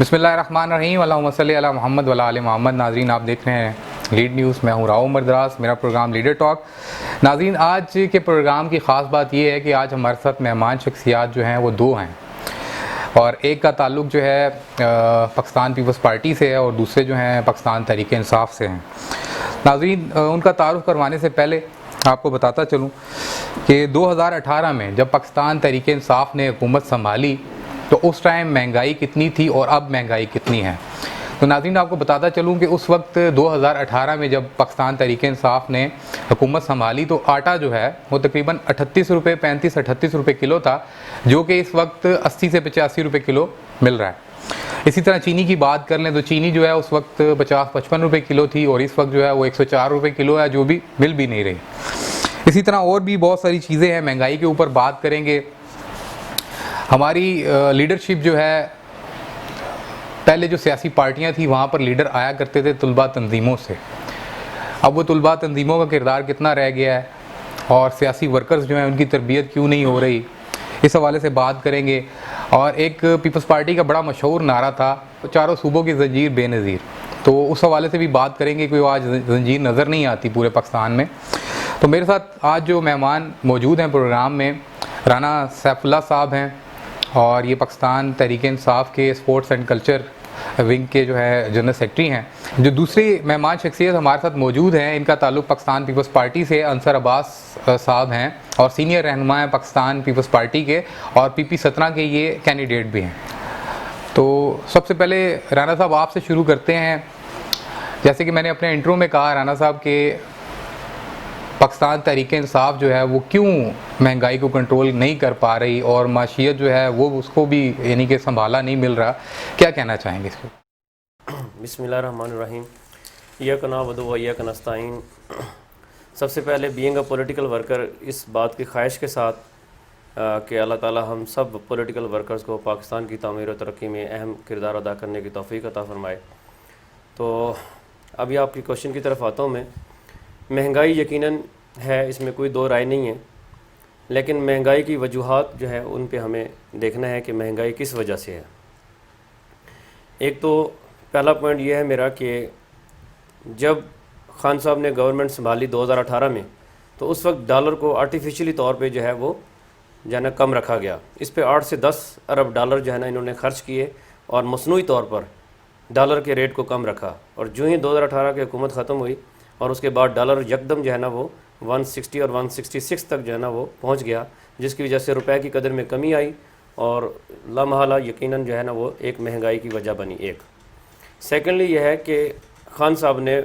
بسم اللہ الرحمن الرحیم، اللہم صلی علی محمد وعلی آل محمد۔ ناظرین، آپ دیکھ رہے ہیں لیڈ نیوز، میں ہوں راؤ مردراس، میرا پروگرام لیڈر ٹاک۔ ناظرین، آج کے پروگرام کی خاص بات یہ ہے کہ آج ہمارے ساتھ مہمان شخصیات جو ہیں وہ دو ہیں، اور ایک کا تعلق جو ہے پاکستان پیپلز پارٹی سے ہے اور دوسرے جو ہیں پاکستان تحریک انصاف سے ہیں۔ ناظرین، ان کا تعارف کروانے سے پہلے آپ کو بتاتا چلوں کہ 2018 میں جب پاکستان تحریک انصاف نے حکومت سنبھالی تو اس ٹائم مہنگائی کتنی تھی اور اب مہنگائی کتنی ہے۔ تو ناظرین، آپ کو بتاتا چلوں کہ اس وقت 2018 میں جب پاکستان تحریک انصاف نے حکومت سنبھالی تو آٹا جو ہے وہ تقریباً 38 روپے کلو تھا، جو کہ اس وقت 80 سے 85 روپے کلو مل رہا ہے۔ اسی طرح چینی کی بات کر لیں تو چینی جو ہے اس وقت 50-55 روپے کلو تھی اور اس وقت جو ہے وہ 104 روپے کلو ہے، جو بھی مل بھی نہیں رہی۔ اسی طرح اور بھی بہت ساری چیزیں ہیں۔ مہنگائی کے اوپر بات کریں گے، ہماری لیڈرشپ جو ہے، پہلے جو سیاسی پارٹیاں تھیں وہاں پر لیڈر آیا کرتے تھے طلباء تنظیموں سے، اب وہ طلباء تنظیموں کا کردار کتنا رہ گیا ہے اور سیاسی ورکرز جو ہیں ان کی تربیت کیوں نہیں ہو رہی، اس حوالے سے بات کریں گے۔ اور ایک پیپلز پارٹی کا بڑا مشہور نعرہ تھا، چاروں صوبوں کی زنجیر بے نظیر، تو اس حوالے سے بھی بات کریں گے، کوئی آج زنجیر نظر نہیں آتی پورے پاکستان میں۔ تو میرے ساتھ آج جو مہمان موجود ہیں پروگرام میں، رانا سیف اللہ صاحب ہیں، اور یہ پاکستان تحریک انصاف کے اسپورٹس اینڈ کلچر ونگ کے جو ہے جنرل سیکرٹری ہیں۔ جو دوسری مہمان شخصیت ہمارے ساتھ موجود ہیں، ان کا تعلق پاکستان پیپلز پارٹی سے انصر عباس صاحب ہیں اور سینئر رہنما ہیں پاکستان پیپلز پارٹی کے، اور PP 17 کے یہ کینڈیڈیٹ بھی ہیں۔ تو سب سے پہلے رانا صاحب آپ سے شروع کرتے ہیں۔ جیسے کہ میں نے اپنے انٹرو میں کہا رانا صاحب کہ پاکستان تحریک انصاف جو ہے وہ کیوں مہنگائی کو کنٹرول نہیں کر پا رہی اور معیشت جو ہے وہ اس کو بھی یعنی کہ سنبھالا نہیں مل رہا، کیا کہنا چاہیں گے اس کو؟ بسم اللہ الرحمن الرحیم، ایاک نعبد و ایاک نستعین۔ سب سے پہلے بینگ اے پولیٹیکل ورکر، اس بات کی خواہش کے ساتھ کہ اللہ تعالی ہم سب پولیٹیکل ورکرز کو پاکستان کی تعمیر و ترقی میں اہم کردار ادا کرنے کی توفیق عطا فرمائے۔ تو ابھی آپ کی کوشچن کی طرف آتا ہوں میں۔ مہنگائی یقیناً ہے، اس میں کوئی دو رائے نہیں ہے، لیکن مہنگائی کی وجوہات جو ہے ان پہ ہمیں دیکھنا ہے کہ مہنگائی کس وجہ سے ہے۔ ایک تو پہلا پوائنٹ یہ ہے میرا کہ جب خان صاحب نے گورنمنٹ سنبھالی 2018 میں، تو اس وقت ڈالر کو آرٹیفیشلی طور پہ جو ہے وہ جو ہے نا کم رکھا گیا۔ اس پہ 8 سے 10 ارب ڈالر جو ہے نا انہوں نے خرچ کیے اور مصنوعی طور پر ڈالر کے ریٹ کو کم رکھا، اور جو ہی 2018 کی حکومت ختم ہوئی اور اس کے بعد ڈالر یکدم جو ہے نا وہ 160 اور 166 تک جو ہے نا وہ پہنچ گیا، جس کی وجہ سے روپے کی قدر میں کمی آئی اور لامحالہ یقیناً جو ہے نا وہ ایک مہنگائی کی وجہ بنی۔ ایک سیکنڈلی یہ ہے کہ خان صاحب نے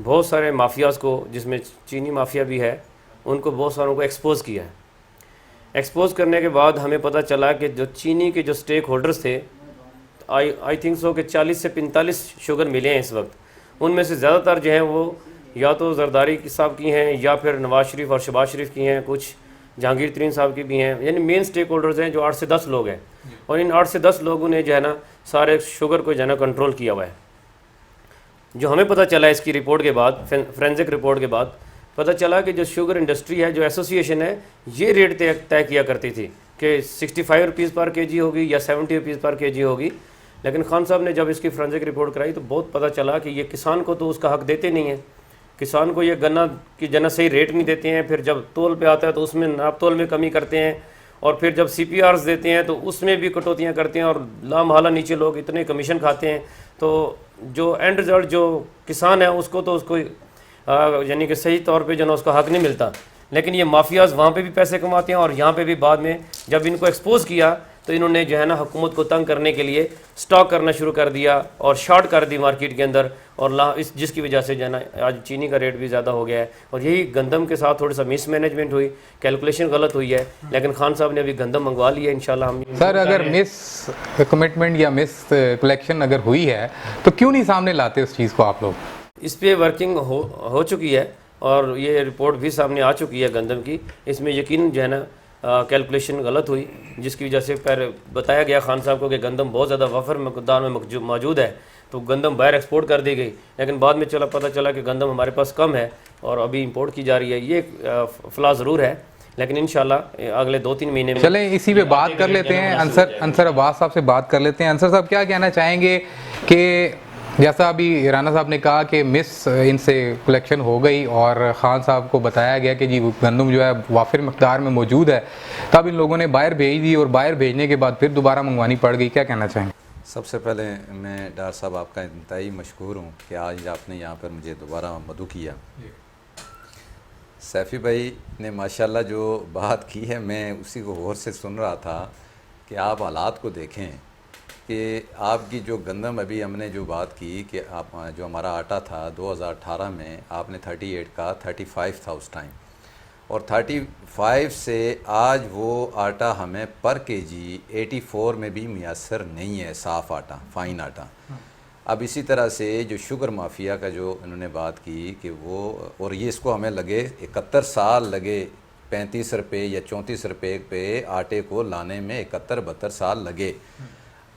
بہت سارے مافیاز کو، جس میں چینی مافیا بھی ہے، ان کو بہت ساروں کو ایکسپوز کیا ہے۔ ایکسپوز کرنے کے بعد ہمیں پتہ چلا کہ جو چینی کے جو سٹیک ہولڈرز تھے، آئی تھنک سو کہ 40 سے 45 شوگر ملے ہیں اس وقت، ان میں سے زیادہ تر جو ہیں وہ یا تو زرداری صاحب کی ہیں یا پھر نواز شریف اور شہباز شریف کی ہیں، کچھ جہانگیر ترین صاحب کی بھی ہیں، یعنی مین سٹیک ہولڈرز ہیں جو 8 سے 10 لوگ ہیں، اور ان 8 سے 10 لوگوں نے جو ہے نا سارے شوگر کو جو ہے نا کنٹرول کیا ہوا ہے۔ جو ہمیں پتہ چلا اس کی رپورٹ کے بعد، فرینزک رپورٹ کے بعد پتہ چلا کہ جو شوگر انڈسٹری ہے، جو ایسوسی ایشن ہے، یہ ریٹ طے کیا کرتی تھی کہ 65 روپیز پر کے جی ہوگی یا 70 روپیز پر کے جی ہوگی، لیکن خان صاحب نے جب اس کی فرینزک رپورٹ کرائی تو بہت پتہ چلا کہ یہ کسان کو تو اس کا حق دیتے نہیں ہیں، کسان کو یہ گنا کی جو ہے نا صحیح ریٹ نہیں دیتے ہیں، پھر جب تول پہ آتا ہے تو اس میں ناپ تول میں کمی کرتے ہیں، اور پھر جب CPRs دیتے ہیں تو اس میں بھی کٹوتیاں کرتے ہیں، اور لامحالہ نیچے لوگ اتنے کمیشن کھاتے ہیں، تو جو اینڈ رزلٹ جو کسان ہے اس کو تو اس کو یعنی کہ صحیح طور پہ جو ہے اس کا حق نہیں ملتا۔ لیکن یہ مافیاز وہاں پہ بھی پیسے کماتے ہیں اور یہاں پہ بھی بعد میں جب ان کو ایکسپوز کیا تو انہوں نے جو ہے نا حکومت کو تنگ کرنے کے لیے سٹاک کرنا شروع کر دیا اور شارٹ کر دی مارکیٹ کے اندر، اور جس کی وجہ سے جو ہے نا آج چینی کا ریٹ بھی زیادہ ہو گیا ہے، اور یہی گندم کے ساتھ تھوڑا سا مس مینجمنٹ ہوئی، کیلکولیشن غلط ہوئی ہے، لیکن خان صاحب نے ابھی گندم منگوا لی ہے انشاءاللہ۔ ہم سر اگر مس کمٹمنٹ یا مس کلیکشن اگر ہوئی ہے تو کیوں نہیں سامنے لاتے اس چیز کو آپ لوگ؟ اس پہ ورکنگ ہو چکی ہے اور یہ رپورٹ بھی سامنے آ چکی ہے گندم کی، اس میں یقیناً جو ہے نا کیلکولیشن غلط ہوئی، جس کی وجہ سے پھر بتایا گیا خان صاحب کو کہ گندم بہت زیادہ وفر مقدار میں موجود ہے، تو گندم باہر ایکسپورٹ کر دی گئی، لیکن بعد میں پتہ چلا کہ گندم ہمارے پاس کم ہے اور ابھی امپورٹ کی جا رہی ہے۔ یہ ایک فلاح ضرور ہے، لیکن انشاءاللہ اگلے 2-3 مہینے میں چلیں اسی پہ بات کر لیتے ہیں. انصر عباس صاحب سے بات کر لیتے ہیں. انصر صاحب کیا کہنا چاہیں گے کہ جیسا ابھی رانا صاحب نے کہا کہ مس ان سے کلیکشن ہو گئی اور خان صاحب کو بتایا گیا کہ جی گندم جو ہے وافر مقدار میں موجود ہے, تب ان لوگوں نے باہر بھیج دی اور باہر بھیجنے کے بعد پھر دوبارہ منگوانی پڑ گئی, کیا کہنا چاہیں گے؟ سب سے پہلے میں ڈاکٹر صاحب آپ کا انتہائی مشکور ہوں کہ آج آپ نے یہاں پر مجھے دوبارہ مدعو کیا. سیفی بھائی نے ماشاءاللہ جو بات کی ہے میں اسی کو غور سے سن رہا تھا کہ آپ حالات کو دیکھیں کہ آپ کی جو گندم ابھی ہم نے جو بات کی کہ آپ جو ہمارا آٹا تھا 2018 میں آپ نے 38 کا 35 تھا اس ٹائم, اور 35 سے آج وہ آٹا ہمیں پر کے جی 84 میں بھی میسر نہیں ہے, صاف آٹا, فائن آٹا. اب اسی طرح سے جو شوگر مافیا کا جو انہوں نے بات کی کہ وہ, اور یہ اس کو ہمیں لگے 71 سال لگے 35 روپے یا 34 روپے پہ آٹے کو لانے میں, 71-72 سال لگے.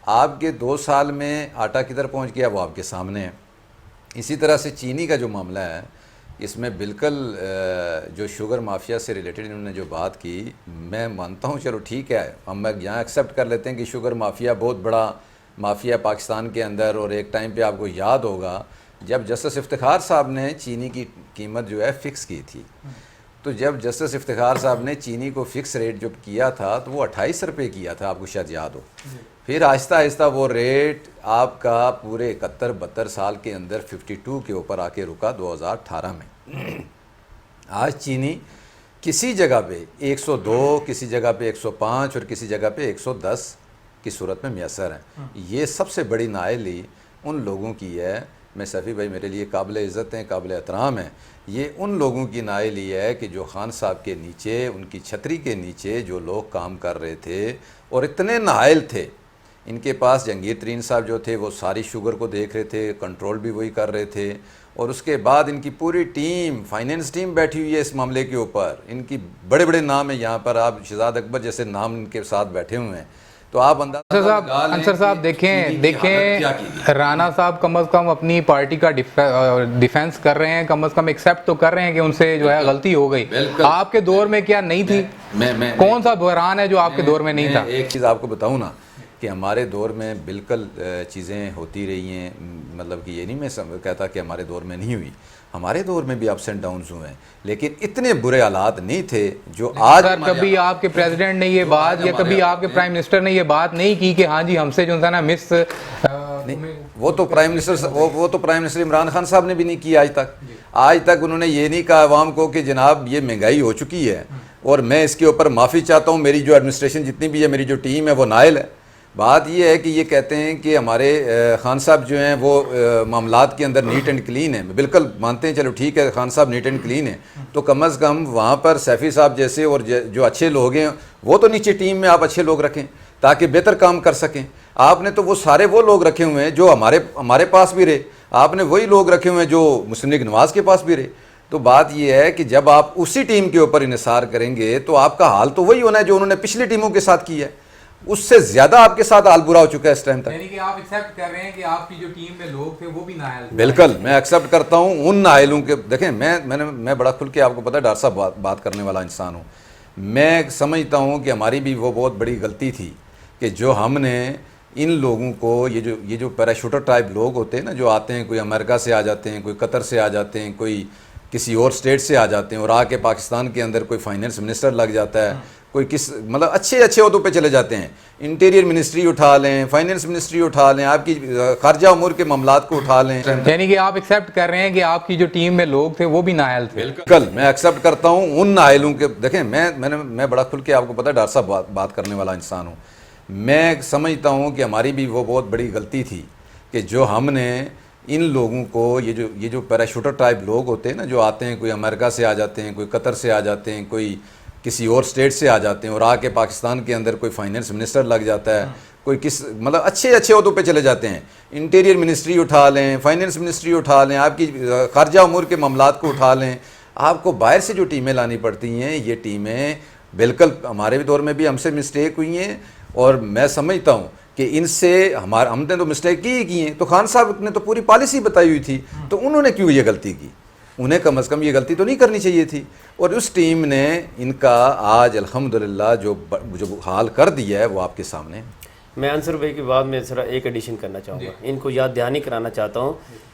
آپ کے 2 سال میں آٹا کدھر پہنچ گیا وہ آپ کے سامنے ہے. اسی طرح سے چینی کا جو معاملہ ہے اس میں بالکل جو شوگر مافیا سے ریلیٹڈ انہوں نے جو بات کی, میں مانتا ہوں چلو ٹھیک ہے, ہم یہاں ایکسیپٹ کر لیتے ہیں کہ شوگر مافیا بہت بڑا مافیا پاکستان کے اندر, اور ایک ٹائم پہ آپ کو یاد ہوگا جب جسٹس افتخار صاحب نے چینی کی قیمت جو ہے فکس کی تھی, تو جب جسٹس افتخار صاحب نے چینی کو فکس ریٹ جو کیا تھا تو وہ 28 روپے کیا تھا, آپ کو شاید یاد ہو. پھر آہستہ آہستہ وہ ریٹ آپ کا پورے 71-72 سال کے اندر 52 کے اوپر آ کے رکا 2018 میں. آج چینی کسی جگہ پہ 102, کسی جگہ پہ 105 اور کسی جگہ پہ 110 کی صورت میں میسر ہیں. یہ سب سے بڑی نااہلی ان لوگوں کی ہے. میں سیفی بھائی میرے لیے قابل عزت ہیں, قابل احترام ہیں. یہ ان لوگوں کی نااہلی ہے کہ جو خان صاحب کے نیچے, ان کی چھتری کے نیچے جو لوگ کام کر رہے تھے اور اتنے نااہل تھے. ان کے پاس جہانگیر ترین صاحب جو تھے وہ ساری شوگر کو دیکھ رہے تھے, کنٹرول بھی وہی کر رہے تھے, اور اس کے بعد ان کی پوری ٹیم, فائنینس ٹیم بیٹھی ہوئی ہے اس معاملے کے اوپر. ان کی بڑے بڑے نام ہیں یہاں پر, آپ شہزاد اکبر جیسے نام ان کے ساتھ بیٹھے ہوئے ہیں. تو آپ انصر صاحب دیکھیں رانا صاحب کم از کم اپنی پارٹی کا ڈیفینس کر رہے ہیں, کم از کم ایکسیپٹ تو کر رہے ہیں کہ ان سے جو ہے غلطی ہو گئی. آپ کے دور میں کیا نہیں تھی؟ کون سا بحران ہے جو آپ کے دور میں نہیں تھا؟ ایک چیز آپ کو بتاؤں نا کہ ہمارے دور میں بالکل چیزیں ہوتی رہی ہیں, مطلب کہ یہ نہیں میں کہتا کہ ہمارے دور میں نہیں ہوئی, ہمارے دور میں بھی اپس اینڈ ڈاؤنز ہوئے ہیں, لیکن اتنے برے حالات نہیں تھے جو آج. کبھی آپ کے پریزیڈنٹ نے یہ بات یا کبھی آپ کے پرائم منسٹر نے یہ بات نہیں کی کہ ہاں جی ہم سے جو ہے نا مس, وہ تو پرائم منسٹر عمران خان صاحب نے بھی نہیں کی آج تک انہوں نے یہ نہیں کہا عوام کو کہ جناب یہ مہنگائی ہو چکی ہے اور میں اس کے اوپر معافی چاہتا ہوں, میری جو ایڈمنسٹریشن جتنی بھی ہے, میری جو ٹیم ہے وہ نائل ہے. بات یہ ہے کہ یہ کہتے ہیں کہ ہمارے خان صاحب جو ہیں وہ معاملات کے اندر نیٹ اینڈ کلین ہیں. بالکل مانتے ہیں, چلو ٹھیک ہے خان صاحب نیٹ اینڈ کلین ہیں, تو کم از کم وہاں پر سیفی صاحب جیسے اور جو اچھے لوگ ہیں وہ تو نیچے ٹیم میں آپ اچھے لوگ رکھیں تاکہ بہتر کام کر سکیں. آپ نے تو وہ سارے وہ لوگ رکھے ہوئے ہیں جو ہمارے پاس بھی رہے, آپ نے وہی لوگ رکھے ہوئے ہیں جو مسلم لیگ نواز کے پاس بھی رہے. تو بات یہ ہے کہ جب آپ اسی ٹیم کے اوپر انحصار کریں گے تو آپ کا حال تو وہی ہونا ہے جو انہوں نے پچھلی ٹیموں کے ساتھ کیا ہے, اس سے زیادہ آپ کے ساتھ حال برا ہو چکا ہے اس ٹائم تک. یعنی کہ آپ ایکسیپٹ کر رہے ہیں کہ آپ کی جو ٹیم میں لوگ تھے وہ بھی نااہل تھے؟ بالکل میں ایکسیپٹ کرتا ہوں ان نااہلوں کے. دیکھیں میں بڑا کھل کے آپ کو پتہ ہے ڈاکٹر صاحب بات کرنے والا انسان ہوں. میں سمجھتا ہوں کہ ہماری بھی وہ بہت بڑی غلطی تھی کہ جو ہم نے ان لوگوں کو, یہ جو پیراشوٹر ٹائپ لوگ ہوتے ہیں نا, جو آتے ہیں, کوئی امریکہ سے آ جاتے ہیں, کوئی قطر سے آ جاتے ہیں, کوئی کسی اور اسٹیٹ سے آ جاتے ہیں, اور آ کے پاکستان کے اندر کوئی فائنینس منسٹر لگ جاتا ہے, کوئی مطلب اچھے عہدوں پہ چلے جاتے ہیں. انٹیریئر منسٹری اٹھا لیں, فائنینس منسٹری اٹھا لیں, آپ کی خارجہ امور کے معاملات کو اٹھا لیں. یعنی کہ آپ ایکسیپٹ کر رہے ہیں کہ آپ کی جو ٹیم میں لوگ تھے وہ بھی نااہل تھے؟ بالکل میں ایکسیپٹ کرتا ہوں ان نااہلوں کے. دیکھیں میں بڑا کھل کے آپ کو پتہ ہے ڈاکٹر صاحب بات کرنے والا انسان ہوں. میں سمجھتا ہوں کہ ہماری بھی وہ بہت بڑی غلطی تھی کہ جو ہم نے ان لوگوں کو, یہ جو پیراشوٹر ٹائپ لوگ ہوتے ہیں نا, جو آتے ہیں, کوئی امریکہ سے آ جاتے ہیں, کوئی قطر سے آ جاتے ہیں, کوئی کسی اور اسٹیٹ سے آ جاتے ہیں, اور آ کے پاکستان کے اندر کوئی فائنینس منسٹر لگ جاتا ہے, کوئی مطلب اچھے عہدوں پہ چلے جاتے ہیں. انٹیریئر منسٹری اٹھا لیں, فائنینس منسٹری اٹھا لیں, آپ کی خارجہ امور کے معاملات کو اٹھا لیں. آپ کو باہر سے جو ٹیمیں لانی پڑتی ہیں, یہ ٹیمیں بالکل ہمارے دور میں بھی ہم سے مسٹیک ہوئی ہیں, اور میں سمجھتا ہوں کہ ان سے ہم نے تو مسٹیک کی ہیں. تو خان صاحب نے تو پوری پالیسی بتائی ہوئی تھی, تو انہوں نے کیوں یہ غلطی کی؟ انہیں کم از کم یہ غلطی تو نہیں کرنی چاہیے تھی. اور اس ٹیم نے ان کا آج الحمدللہ جو حال کر دیا ہے وہ آپ کے سامنے. میں انصر بھائی کی بات میں ذرا ایک ایڈیشن کرنا چاہوں گا. ان کو یاد دہانی کرانا چاہتا ہوں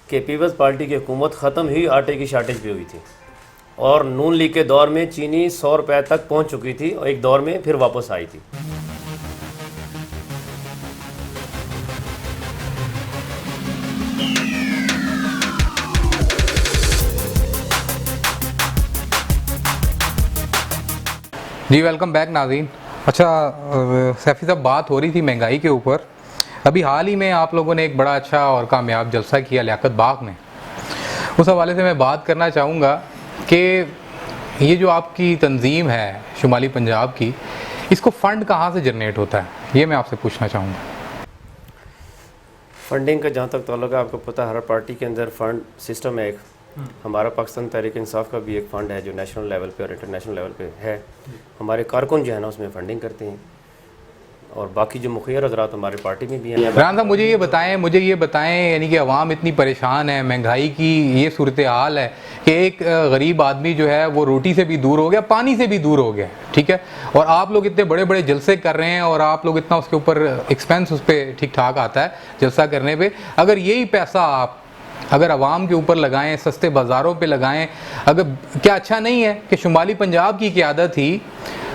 کہ پیپلز پارٹی کی حکومت ختم ہوئی آٹے کی شارٹیج بھی ہوئی تھی, اور نون لیگ کے دور میں چینی 100 روپے تک پہنچ چکی تھی, اور ایک دور میں پھر واپس آئی تھی. جی ویلکم بیک ناظرین. اچھا سیفی صاحب, بات ہو رہی تھی مہنگائی کے اوپر. ابھی حال ہی میں آپ لوگوں نے ایک بڑا اچھا اور کامیاب جلسہ کیا لیاقت باغ میں. اس حوالے سے میں بات کرنا چاہوں گا کہ یہ جو آپ کی تنظیم ہے شمالی پنجاب کی, اس کو فنڈ کہاں سے جنریٹ ہوتا ہے, یہ میں آپ سے پوچھنا چاہوں گا. فنڈنگ کا جہاں تک تعلق ہے, آپ کو پتہ ہر پارٹی کے اندر فنڈ سسٹم ہے. ایک ہمارا پاکستان تحریک انصاف کا بھی ایک فنڈ ہے جو نیشنل لیول پہ اور انٹرنیشنل لیول پہ ہے. ہمارے کارکن جو ہے نا اس میں فنڈنگ کرتے ہیں, اور باقی جو مخیر حضرات ہمارے پارٹی میں بھی ہیں. رحمان صاحب مجھے یہ بتائیں یعنی کہ عوام اتنی پریشان ہے, مہنگائی کی یہ صورتحال ہے کہ ایک غریب آدمی جو ہے وہ روٹی سے بھی دور ہو گیا, پانی سے بھی دور ہو گیا, ٹھیک ہے, اور آپ لوگ اتنے بڑے بڑے جلسے کر رہے ہیں, اور آپ لوگ اتنا اس کے اوپر ایکسپینس اس پہ ٹھیک ٹھاک آتا ہے جلسہ کرنے پہ. اگر یہی پیسہ آپ اگر عوام کے اوپر لگائیں, سستے بازاروں پہ لگائیں, اگر کیا اچھا نہیں ہے کہ شمالی پنجاب کی قیادت ہی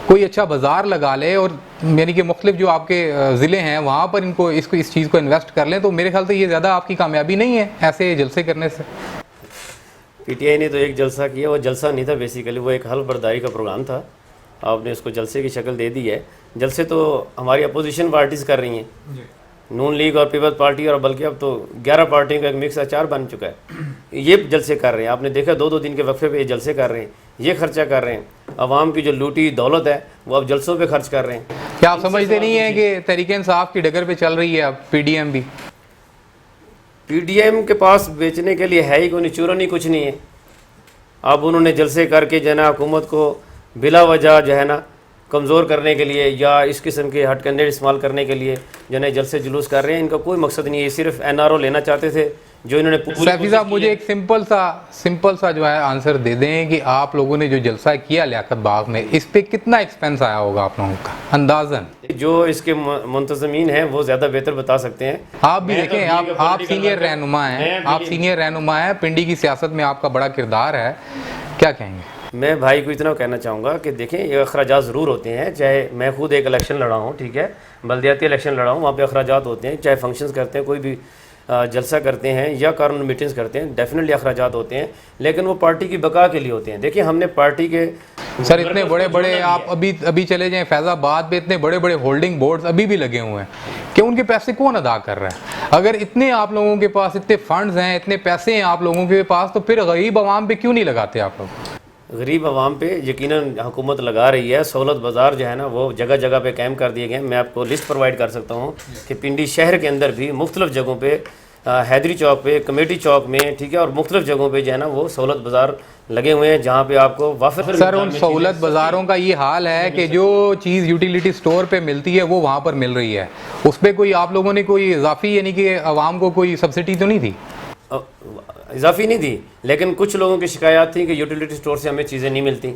کوئی اچھا بازار لگا لے, اور یعنی کہ مختلف جو آپ کے ضلع ہیں وہاں پر اس چیز کو انویسٹ کر لیں, تو میرے خیال سے یہ زیادہ آپ کی کامیابی نہیں ہے ایسے جلسے کرنے سے. پی ٹی آئی نے تو ایک جلسہ کیا, وہ جلسہ نہیں تھا بیسیکلی, وہ ایک حلف برداری کا پروگرام تھا. آپ نے اس کو جلسے کی شکل دے دی ہے. جلسے تو ہماری اپوزیشن پارٹیز کر رہی ہیں, نون لیگ اور پیپلز پارٹی, اور بلکہ اب تو 11 پارٹیوں کا ایک مکس اچار بن چکا ہے. یہ جلسے کر رہے ہیں, آپ نے دیکھا 2 دن کے وقفے پہ یہ جلسے کر رہے ہیں, یہ خرچہ کر رہے ہیں. عوام کی جو لوٹی دولت ہے وہ اب جلسوں پہ خرچ کر رہے ہیں. کیا آپ سمجھتے نہیں ہیں کہ تحریک انصاف کی ڈگر پہ چل رہی ہے اب پی ڈی ایم بھی؟ پی ڈی ایم کے پاس بیچنے کے لیے ہے ہی کوئی چورا نہیں, کچھ نہیں ہے. اب انہوں نے جلسے کر کے جو ہے نا حکومت کو بلا وجہ جو ہے نا کمزور کرنے کے لیے یا اس قسم کے ہٹ کنڈے استعمال کرنے کے لیے جو ہے جلسے جلوس کر رہے ہیں. ان کا کوئی مقصد نہیں ہے, صرف این آر او لینا چاہتے تھے جو انہوں نے. سیفی صاحب مجھے ایک سمپل سا جو ہے آنسر دے دیں کہ آپ لوگوں نے جو جلسہ کیا لیاقت باغ میں, اس پہ کتنا ایکسپینس آیا ہوگا آپ لوگوں کا اندازاً؟ جو اس کے منتظمین ہیں وہ زیادہ بہتر بتا سکتے ہیں. آپ بھی دیکھیں, آپ سینئر رہنما ہیں, پنڈی کی سیاست میں آپ کا بڑا کردار ہے, کیا کہیں گے؟ میں بھائی کو اتنا کہنا چاہوں گا کہ دیکھیں یہ اخراجات ضرور ہوتے ہیں. چاہے میں خود ایک الیکشن لڑا ہوں, ٹھیک ہے, بلدیاتی الیکشن لڑا ہوں, وہاں پہ اخراجات ہوتے ہیں. چاہے فنکشنز کرتے ہیں, کوئی بھی جلسہ کرتے ہیں یا کارن میٹنگز کرتے ہیں, ڈیفینیٹلی اخراجات ہوتے ہیں, لیکن وہ پارٹی کی بقا کے لیے ہوتے ہیں. دیکھیں ہم نے پارٹی کے سر اتنے بڑے بڑے, آپ ابھی چلے جائیں فیض آباد پہ, اتنے بڑے بڑے ہولڈنگ بورڈز ابھی بھی لگے ہوئے ہیں کہ ان کے پیسے کون ادا کر رہا ہے؟ اگر اتنے آپ لوگوں کے پاس اتنے فنڈز ہیں, اتنے پیسے ہیں آپ لوگوں کے پاس, تو پھر غریب عوام پہ کیوں نہیں لگاتے آپ لوگ؟ غریب عوام پہ یقیناً حکومت لگا رہی ہے. سہولت بازار جو ہے نا وہ جگہ جگہ پہ قائم کر دیے گئے ہیں. میں آپ کو لسٹ پرووائڈ کر سکتا ہوں کہ پنڈی شہر کے اندر بھی مختلف جگہوں پہ, حیدری چوک پہ, کمیٹی چوک میں, ٹھیک ہے, اور مختلف جگہوں پہ جو ہے نا وہ سہولت بازار لگے ہوئے ہیں جہاں پہ آپ کو وافر. سر ان سہولت بازاروں کا یہ حال ہے کہ جو چیز یوٹیلیٹی سٹور پہ ملتی ہے وہ وہاں پر مل رہی ہے, اس پہ کوئی آپ لوگوں نے کوئی اضافی یعنی کہ عوام کو کوئی سبسڈی تو نہیں تھی؟ اضافی نہیں تھی, لیکن کچھ لوگوں کی شکایات تھی کہ یوٹیلیٹی سٹور سے ہمیں چیزیں نہیں ملتی.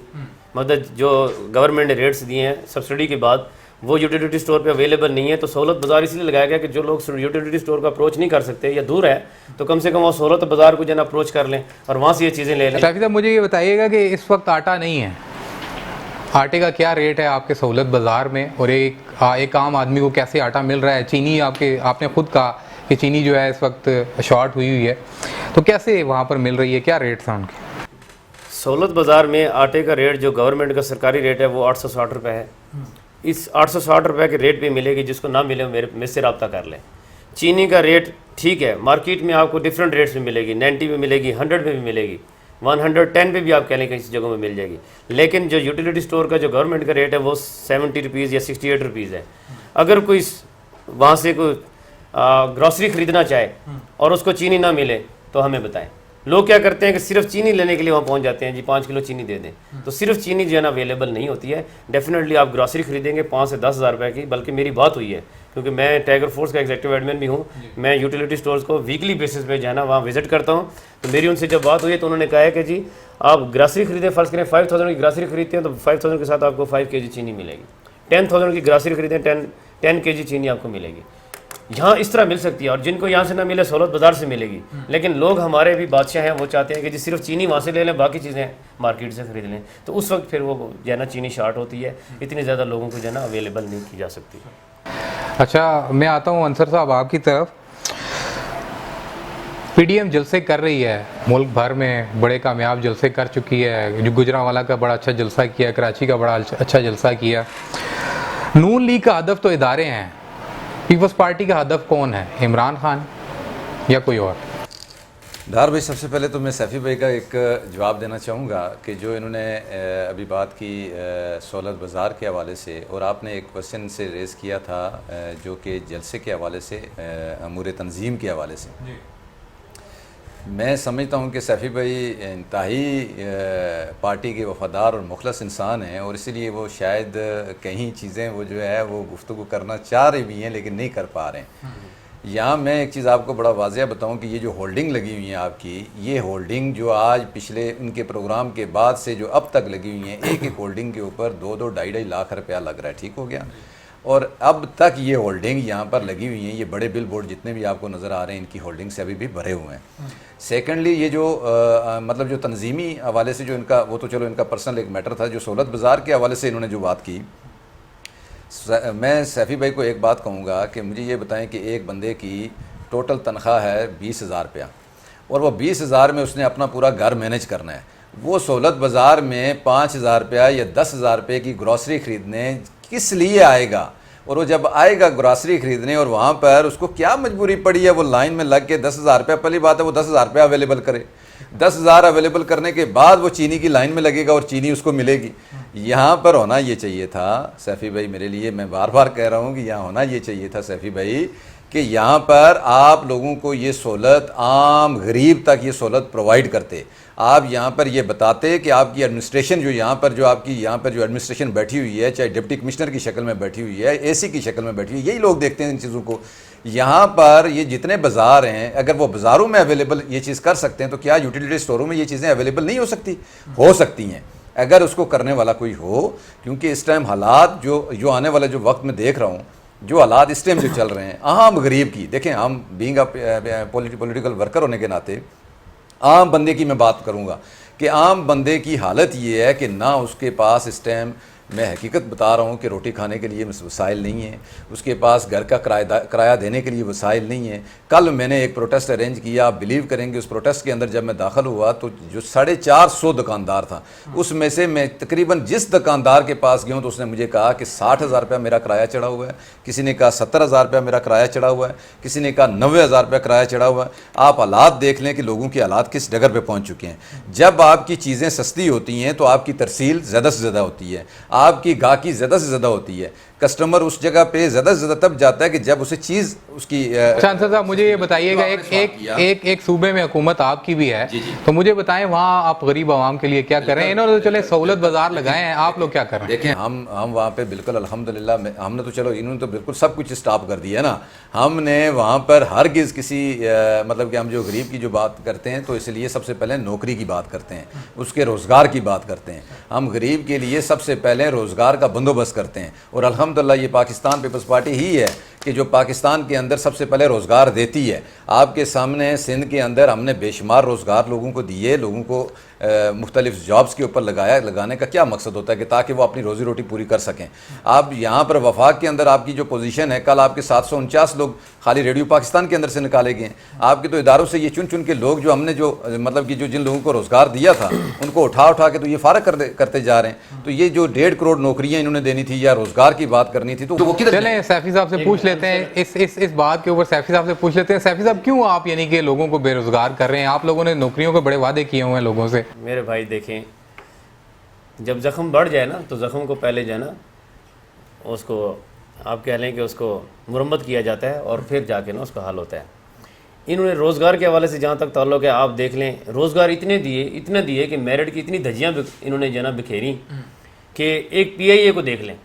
مطلب جو گورنمنٹ نے ریٹس دیے ہیں سبسڈی کے بعد وہ یوٹیلیٹی سٹور پہ اویلیبل نہیں ہے. تو سہولت بازار اس لیے لگایا گیا کہ جو لوگ یوٹیلیٹی سٹور کا اپروچ نہیں کر سکتے یا دور ہے, تو کم سے کم وہ سہولت بازار کو جو ہے نا اپروچ کر لیں اور وہاں سے یہ چیزیں لے لیں. صاحب مجھے یہ بتائیے گا کہ اس وقت آٹا نہیں ہے, آٹے کا کیا ریٹ ہے آپ کے سہولت بازار میں, اور ایک عام آدمی کو کیسے آٹا مل رہا ہے؟ چینی آپ نے خود کہا کہ چینی جو ہے اس وقت شارٹ ہوئی ہے, تو کیسے وہاں پر مل رہی ہے, کیا ریٹس ہیں ان کے؟ سہولت بازار میں آٹے کا ریٹ جو گورنمنٹ کا سرکاری ریٹ ہے وہ 860 روپے ہے. اس 860 روپے کے ریٹ پہ ملے گی, جس کو نہ ملے میرے سے رابطہ کر لیں. چینی کا ریٹ ٹھیک ہے, مارکیٹ میں آپ کو ڈفرینٹ ریٹس میں ملے گی, 90 میں ملے گی, 100 میں بھی ملے گی, 110 پہ بھی آپ کہہ لیں کہ اس جگہوں میں مل جائے گی. لیکن جو یوٹیلیٹی سٹور کا جو گورنمنٹ کا ریٹ ہے وہ 70 روپیز یا 68 روپیز ہے. اگر کوئی وہاں سے کوئی گروسری خریدنا چاہے اور اس کو چینی نہ ملے تو ہمیں بتائیں. لوگ کیا کرتے ہیں کہ صرف چینی لینے کے لیے وہاں پہنچ جاتے ہیں, جی 5 کلو چینی دے دیں. تو صرف چینی جو ہے نا اویلیبل نہیں ہوتی ہے. ڈیفینیٹلی آپ گروسری خریدیں گے 5 سے 10 ہزار روپے کی, بلکہ میری بات ہوئی ہے کیونکہ میں ٹائیگر فورس کا ایگزیکٹو ایڈمن بھی ہوں, میں یوٹیلیٹی سٹورز کو ویکلی بیسس پہ جو ہے نا وہاں وزٹ کرتا ہوں. تو میری ان سے جب بات ہوئی تو انہوں نے کہا ہے کہ جی آپ گراسری خریدیں, فرض کریں 5000 کی گراسری خریدتے ہیں تو 5000 کے ساتھ آپ کو 5 kg چینی ملے گی. 10000 کی گراسری خریدیں 10 kg چینی آپ کو ملے گی. یہاں اس طرح مل سکتی ہے, اور جن کو یہاں سے نہ ملے سہولت بازار سے ملے گی. لیکن لوگ ہمارے بھی بادشاہ ہیں, وہ چاہتے ہیں کہ جی صرف چینی وہاں سے لے لیں, باقی چیزیں مارکیٹ سے خرید لیں. تو اس وقت پھر وہ جو ہے نا چینی شارٹ ہوتی ہے, اتنی زیادہ لوگوں کو جو ہے نا اویلیبل نہیں کی جا سکتی. اچھا میں آتا ہوں انصر صاحب آپ کی طرف. پی ڈی ایم جلسے کر رہی ہے, ملک بھر میں بڑے کامیاب جلسے کر چکی ہے. جو گجرانوالہ کا بڑا اچھا جلسہ کیا, کراچی کا بڑا اچھا جلسہ کیا. نون لیگ کا ہدف تو ادارے ہیں, پیپلز پارٹی کا ہدف کون ہے, عمران خان یا کوئی اور؟ ڈار بھائی, سب سے پہلے تو میں سیفی بھائی کا ایک جواب دینا چاہوں گا کہ جو انہوں نے ابھی بات کی سہولت بازار کے حوالے سے, اور آپ نے ایک کوشچن سے ریز کیا تھا جو کہ جلسے کے حوالے سے, امور تنظیم کے حوالے سے. میں سمجھتا ہوں کہ سیفی بھائی انتہائی پارٹی کے وفادار اور مخلص انسان ہیں, اور اسی لیے وہ شاید کہیں چیزیں وہ جو ہے وہ گفتگو کرنا چاہ رہے بھی ہیں لیکن نہیں کر پا رہے ہیں. یہاں میں ایک چیز آپ کو بڑا واضح بتاؤں کہ یہ جو ہولڈنگ لگی ہوئی ہیں آپ کی, یہ ہولڈنگ جو آج پچھلے ان کے پروگرام کے بعد سے جو اب تک لگی ہوئی ہیں, ایک ایک ہولڈنگ کے اوپر 2-2-2.5 لاکھ روپیہ لگ رہا ہے. ٹھیک ہو گیا. اور اب تک یہ ہولڈنگ یہاں پر لگی ہوئی ہیں, یہ بڑے بل بورڈ جتنے بھی آپ کو نظر آ رہے ہیں ان کی ہولڈنگ سے ابھی بھی بھرے ہوئے ہیں. سیکنڈلی یہ جو مطلب جو تنظیمی حوالے سے جو ان کا, وہ تو چلو ان کا پرسنل ایک میٹر تھا, جو سہولت بازار کے حوالے سے انہوں نے جو بات کی, میں سیفی بھائی کو ایک بات کہوں گا کہ مجھے یہ بتائیں کہ ایک بندے کی ٹوٹل تنخواہ ہے 20,000 روپیہ, اور وہ 20,000 میں اس نے اپنا پورا گھر مینیج کرنا ہے. وہ سہولت بازار میں 5,000 روپیہ یا 10,000 روپے کی گروسری خریدنے کس لیے آئے گا؟ اور وہ جب آئے گا گراسری خریدنے, اور وہاں پر اس کو کیا مجبوری پڑی ہے وہ لائن میں لگ کے 10,000 روپیہ, پہلی بات ہے وہ 10,000 روپیہ اویلیبل کرے, 10,000 اویلیبل کرنے کے بعد وہ چینی کی لائن میں لگے گا اور چینی اس کو ملے گی. یہاں پر ہونا یہ چاہیے تھا سیفی بھائی, میرے لیے, میں بار بار کہہ رہا ہوں کہ یہاں ہونا یہ چاہیے تھا سیفی بھائی کہ یہاں پر آپ لوگوں کو یہ سہولت, عام غریب تک یہ سہولت پرووائڈ کرتے. آپ یہاں پر یہ بتاتے کہ آپ کی ایڈمنسٹریشن جو یہاں پر جو آپ کی یہاں پر جو ایڈمنسٹریشن بیٹھی ہوئی ہے, چاہے ڈپٹی کمشنر کی شکل میں بیٹھی ہوئی ہے, اے سی کی شکل میں بیٹھی ہوئی ہے, یہی لوگ دیکھتے ہیں ان چیزوں کو. یہاں پر یہ جتنے بازار ہیں, اگر وہ بازاروں میں اویلیبل یہ چیز کر سکتے ہیں تو کیا یوٹیلیٹی اسٹوروں میں یہ چیزیں اویلیبل نہیں ہو سکتی؟ ہو سکتی ہیں اگر اس کو کرنے والا کوئی ہو. کیونکہ اس ٹائم حالات جو آنے والے جو وقت میں دیکھ رہا ہوں, جو حالات اس ٹائم جو چل رہے ہیں عام غریب کی, دیکھیں ہم بینگ پولیٹیکل ورکر ہونے کے ناطے عام بندے کی میں بات کروں گا کہ عام بندے کی حالت یہ ہے کہ نہ اس کے پاس اس ٹائم, میں حقیقت بتا رہا ہوں کہ روٹی کھانے کے لیے وسائل نہیں ہیں, اس کے پاس گھر کا کرایہ دینے کے لیے وسائل نہیں ہیں. کل میں نے ایک پروٹیسٹ ارینج کیا, آپ بلیو کریں گے اس پروٹیسٹ کے اندر جب میں داخل ہوا تو جو 450 دکاندار تھا, اس میں سے میں تقریباً جس دکاندار کے پاس گیا ہوں تو اس نے مجھے کہا کہ 60,000 روپیہ میرا کرایہ چڑھا ہوا ہے, کسی نے کہا 70,000 روپیہ میرا کرایہ چڑھا ہوا ہے, کسی نے کہا 90,000 روپیہ کرایہ چڑھا ہوا ہے. آپ حالات دیکھ لیں کہ لوگوں کے حالات کس ڈگر پہ پہنچ چکے ہیں. جب آپ کی چیزیں سستی ہوتی ہیں تو آپ کی ترسیل زیادہ سے زیادہ ہوتی ہے, آپ کی گاہکی زیادہ سے زیادہ ہوتی ہے. کسٹمر اس جگہ پہ زیادہ سے زیادہ تب جاتا ہے کہ جب اسے چیز اس کی. انصر صاحب مجھے یہ بتائیے گا, ایک صوبے میں حکومت آپ کی بھی ہے, تو مجھے بتائیں وہاں آپ غریب عوام کے لیے کیا کر رہے ہیں؟ انہوں نے تو چلے سہولت بازار لگائے ہیں, آپ لوگ کیا کر رہے ہیں؟ دیکھیں ہم وہاں پہ بالکل الحمدللہ, ہم نے تو چلو انہوں نے تو بالکل سب کچھ اسٹاپ کر دیا ہے نا. ہم نے وہاں پر ہرگز کسی مطلب کہ ہم جو غریب کی جو بات کرتے ہیں تو اس لیے سب سے پہلے نوکری کی بات کرتے ہیں, اس کے روزگار کی بات کرتے ہیں. ہم غریب کے لیے سب سے پہلے روزگار کا بندوبست کرتے ہیں, اور الحمدللہ یہ پاکستان پیپلز پارٹی ہی ہے کہ جو پاکستان کے اندر سب سے پہلے روزگار دیتی ہے. آپ کے سامنے سندھ کے اندر ہم نے بے شمار روزگار لوگوں کو دیے, لوگوں کو مختلف جابز کے اوپر لگانے کا کیا مقصد ہوتا ہے کہ تاکہ وہ اپنی روزی روٹی پوری کر سکیں. آپ یہاں پر وفاق کے اندر آپ کی جو پوزیشن ہے, کل آپ کے 749 لوگ خالی ریڈیو پاکستان کے اندر سے نکالے گئے ہیں. آپ کے تو اداروں سے یہ چن کے لوگ جو ہم نے جو مطلب کہ جو جن لوگوں کو روزگار دیا تھا ان کو اٹھا کے تو یہ فارغ کرتے جا رہے ہیں. تو یہ جو 1.5 کروڑ نوکریاں انہوں نے دینی تھی یا روزگار کی بات کرنی تھی, تو وہ کدھر. چلیں سیفی صاحب سے پوچھ لیتے ہیں, اس بات کے اوپر سیفی صاحب سے پوچھ لیتے ہیں. سیفی صاحب کیوں آپ یعنی کہ لوگوں کو بے روزگار کر رہے ہیں؟ آپ لوگوں نے نوکریوں کے بڑے وعدے کیے ہوئے ہیں لوگوں سے. میرے بھائی دیکھیں, جب زخم بڑھ جائے نا تو زخم کو پہلے جو ہے نا اس کو آپ کہہ لیں کہ اس کو مرمت کیا جاتا ہے اور پھر جا کے نا اس کا حل ہوتا ہے. انہوں نے روزگار کے حوالے سے جہاں تک تعلق ہے, آپ دیکھ لیں روزگار اتنے دیے کہ میرٹ کی اتنی دھجیاں انہوں نے جو ہے نا بکھیری کہ ایک PIA کو دیکھ لیں,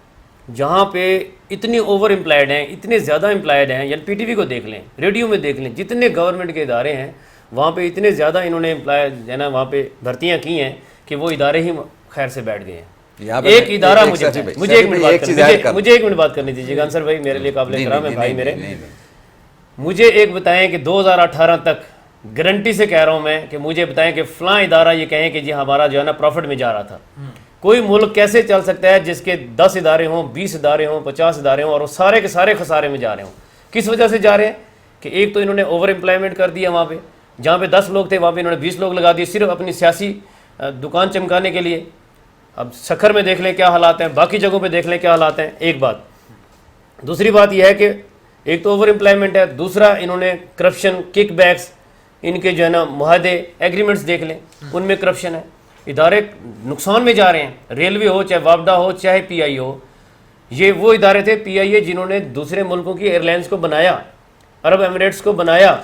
جہاں پہ اتنی اوور امپلائڈ ہیں، اتنے زیادہ امپلائڈ ہیں، یعنی پی ٹی وی کو دیکھ لیں، ریڈیو میں دیکھ لیں، جتنے گورنمنٹ کے ادارے ہیں وہاں پہ اتنے زیادہ انہوں نے امپلائڈ جو ہے نا وہاں پہ بھرتیاں کی ہیں کہ وہ ادارے ہی خیر سے بیٹھ گئے ہیں۔ ایک ادارہ مجھے ایک منٹ بات کرنی دیجیے گا انصر بھائی، میرے لیے قابل احترام ہے بھائی میرے، مجھے ایک بتائیں کہ 2018 تک گارنٹی سے کہہ رہا ہوں میں کہ مجھے بتائیں کہ فلاں ادارہ یہ کہیں کہ جی ہمارا جو ہے نا پروفٹ میں جا رہا تھا۔ کوئی ملک کیسے چل سکتا ہے جس کے 10 ادارے ہوں، 20 ادارے ہوں، 50 ادارے ہوں اور وہ سارے کے سارے خسارے میں جا رہے ہوں؟ کس وجہ سے جا رہے ہیں؟ کہ ایک تو انہوں نے اوور امپلائمنٹ کر دیا، وہاں پہ جہاں پہ 10 لوگ تھے وہاں پہ انہوں نے 20 لوگ لگا دیے صرف اپنی سیاسی دکان چمکانے کے لیے۔ اب سکھر میں دیکھ لیں کیا حالات ہیں، باقی جگہوں پہ دیکھ لیں کیا حالات ہیں، ایک بات۔ دوسری بات یہ ہے کہ ایک تو اوور امپلائمنٹ ہے، دوسرا انہوں نے کرپشن، کک بیکس، ان کے جو ہے نا معاہدے، ایگریمنٹس دیکھ لیں، ان میں کرپشن ہے، ادارے نقصان میں جا رہے ہیں۔ ریلوے ہو، چاہے واپڈا ہو، چاہے پی آئی ہو، یہ وہ ادارے تھے پی آئی اے جنہوں نے دوسرے ملکوں کی ایئر لائنس کو بنایا، عرب ایمریٹس کو بنایا،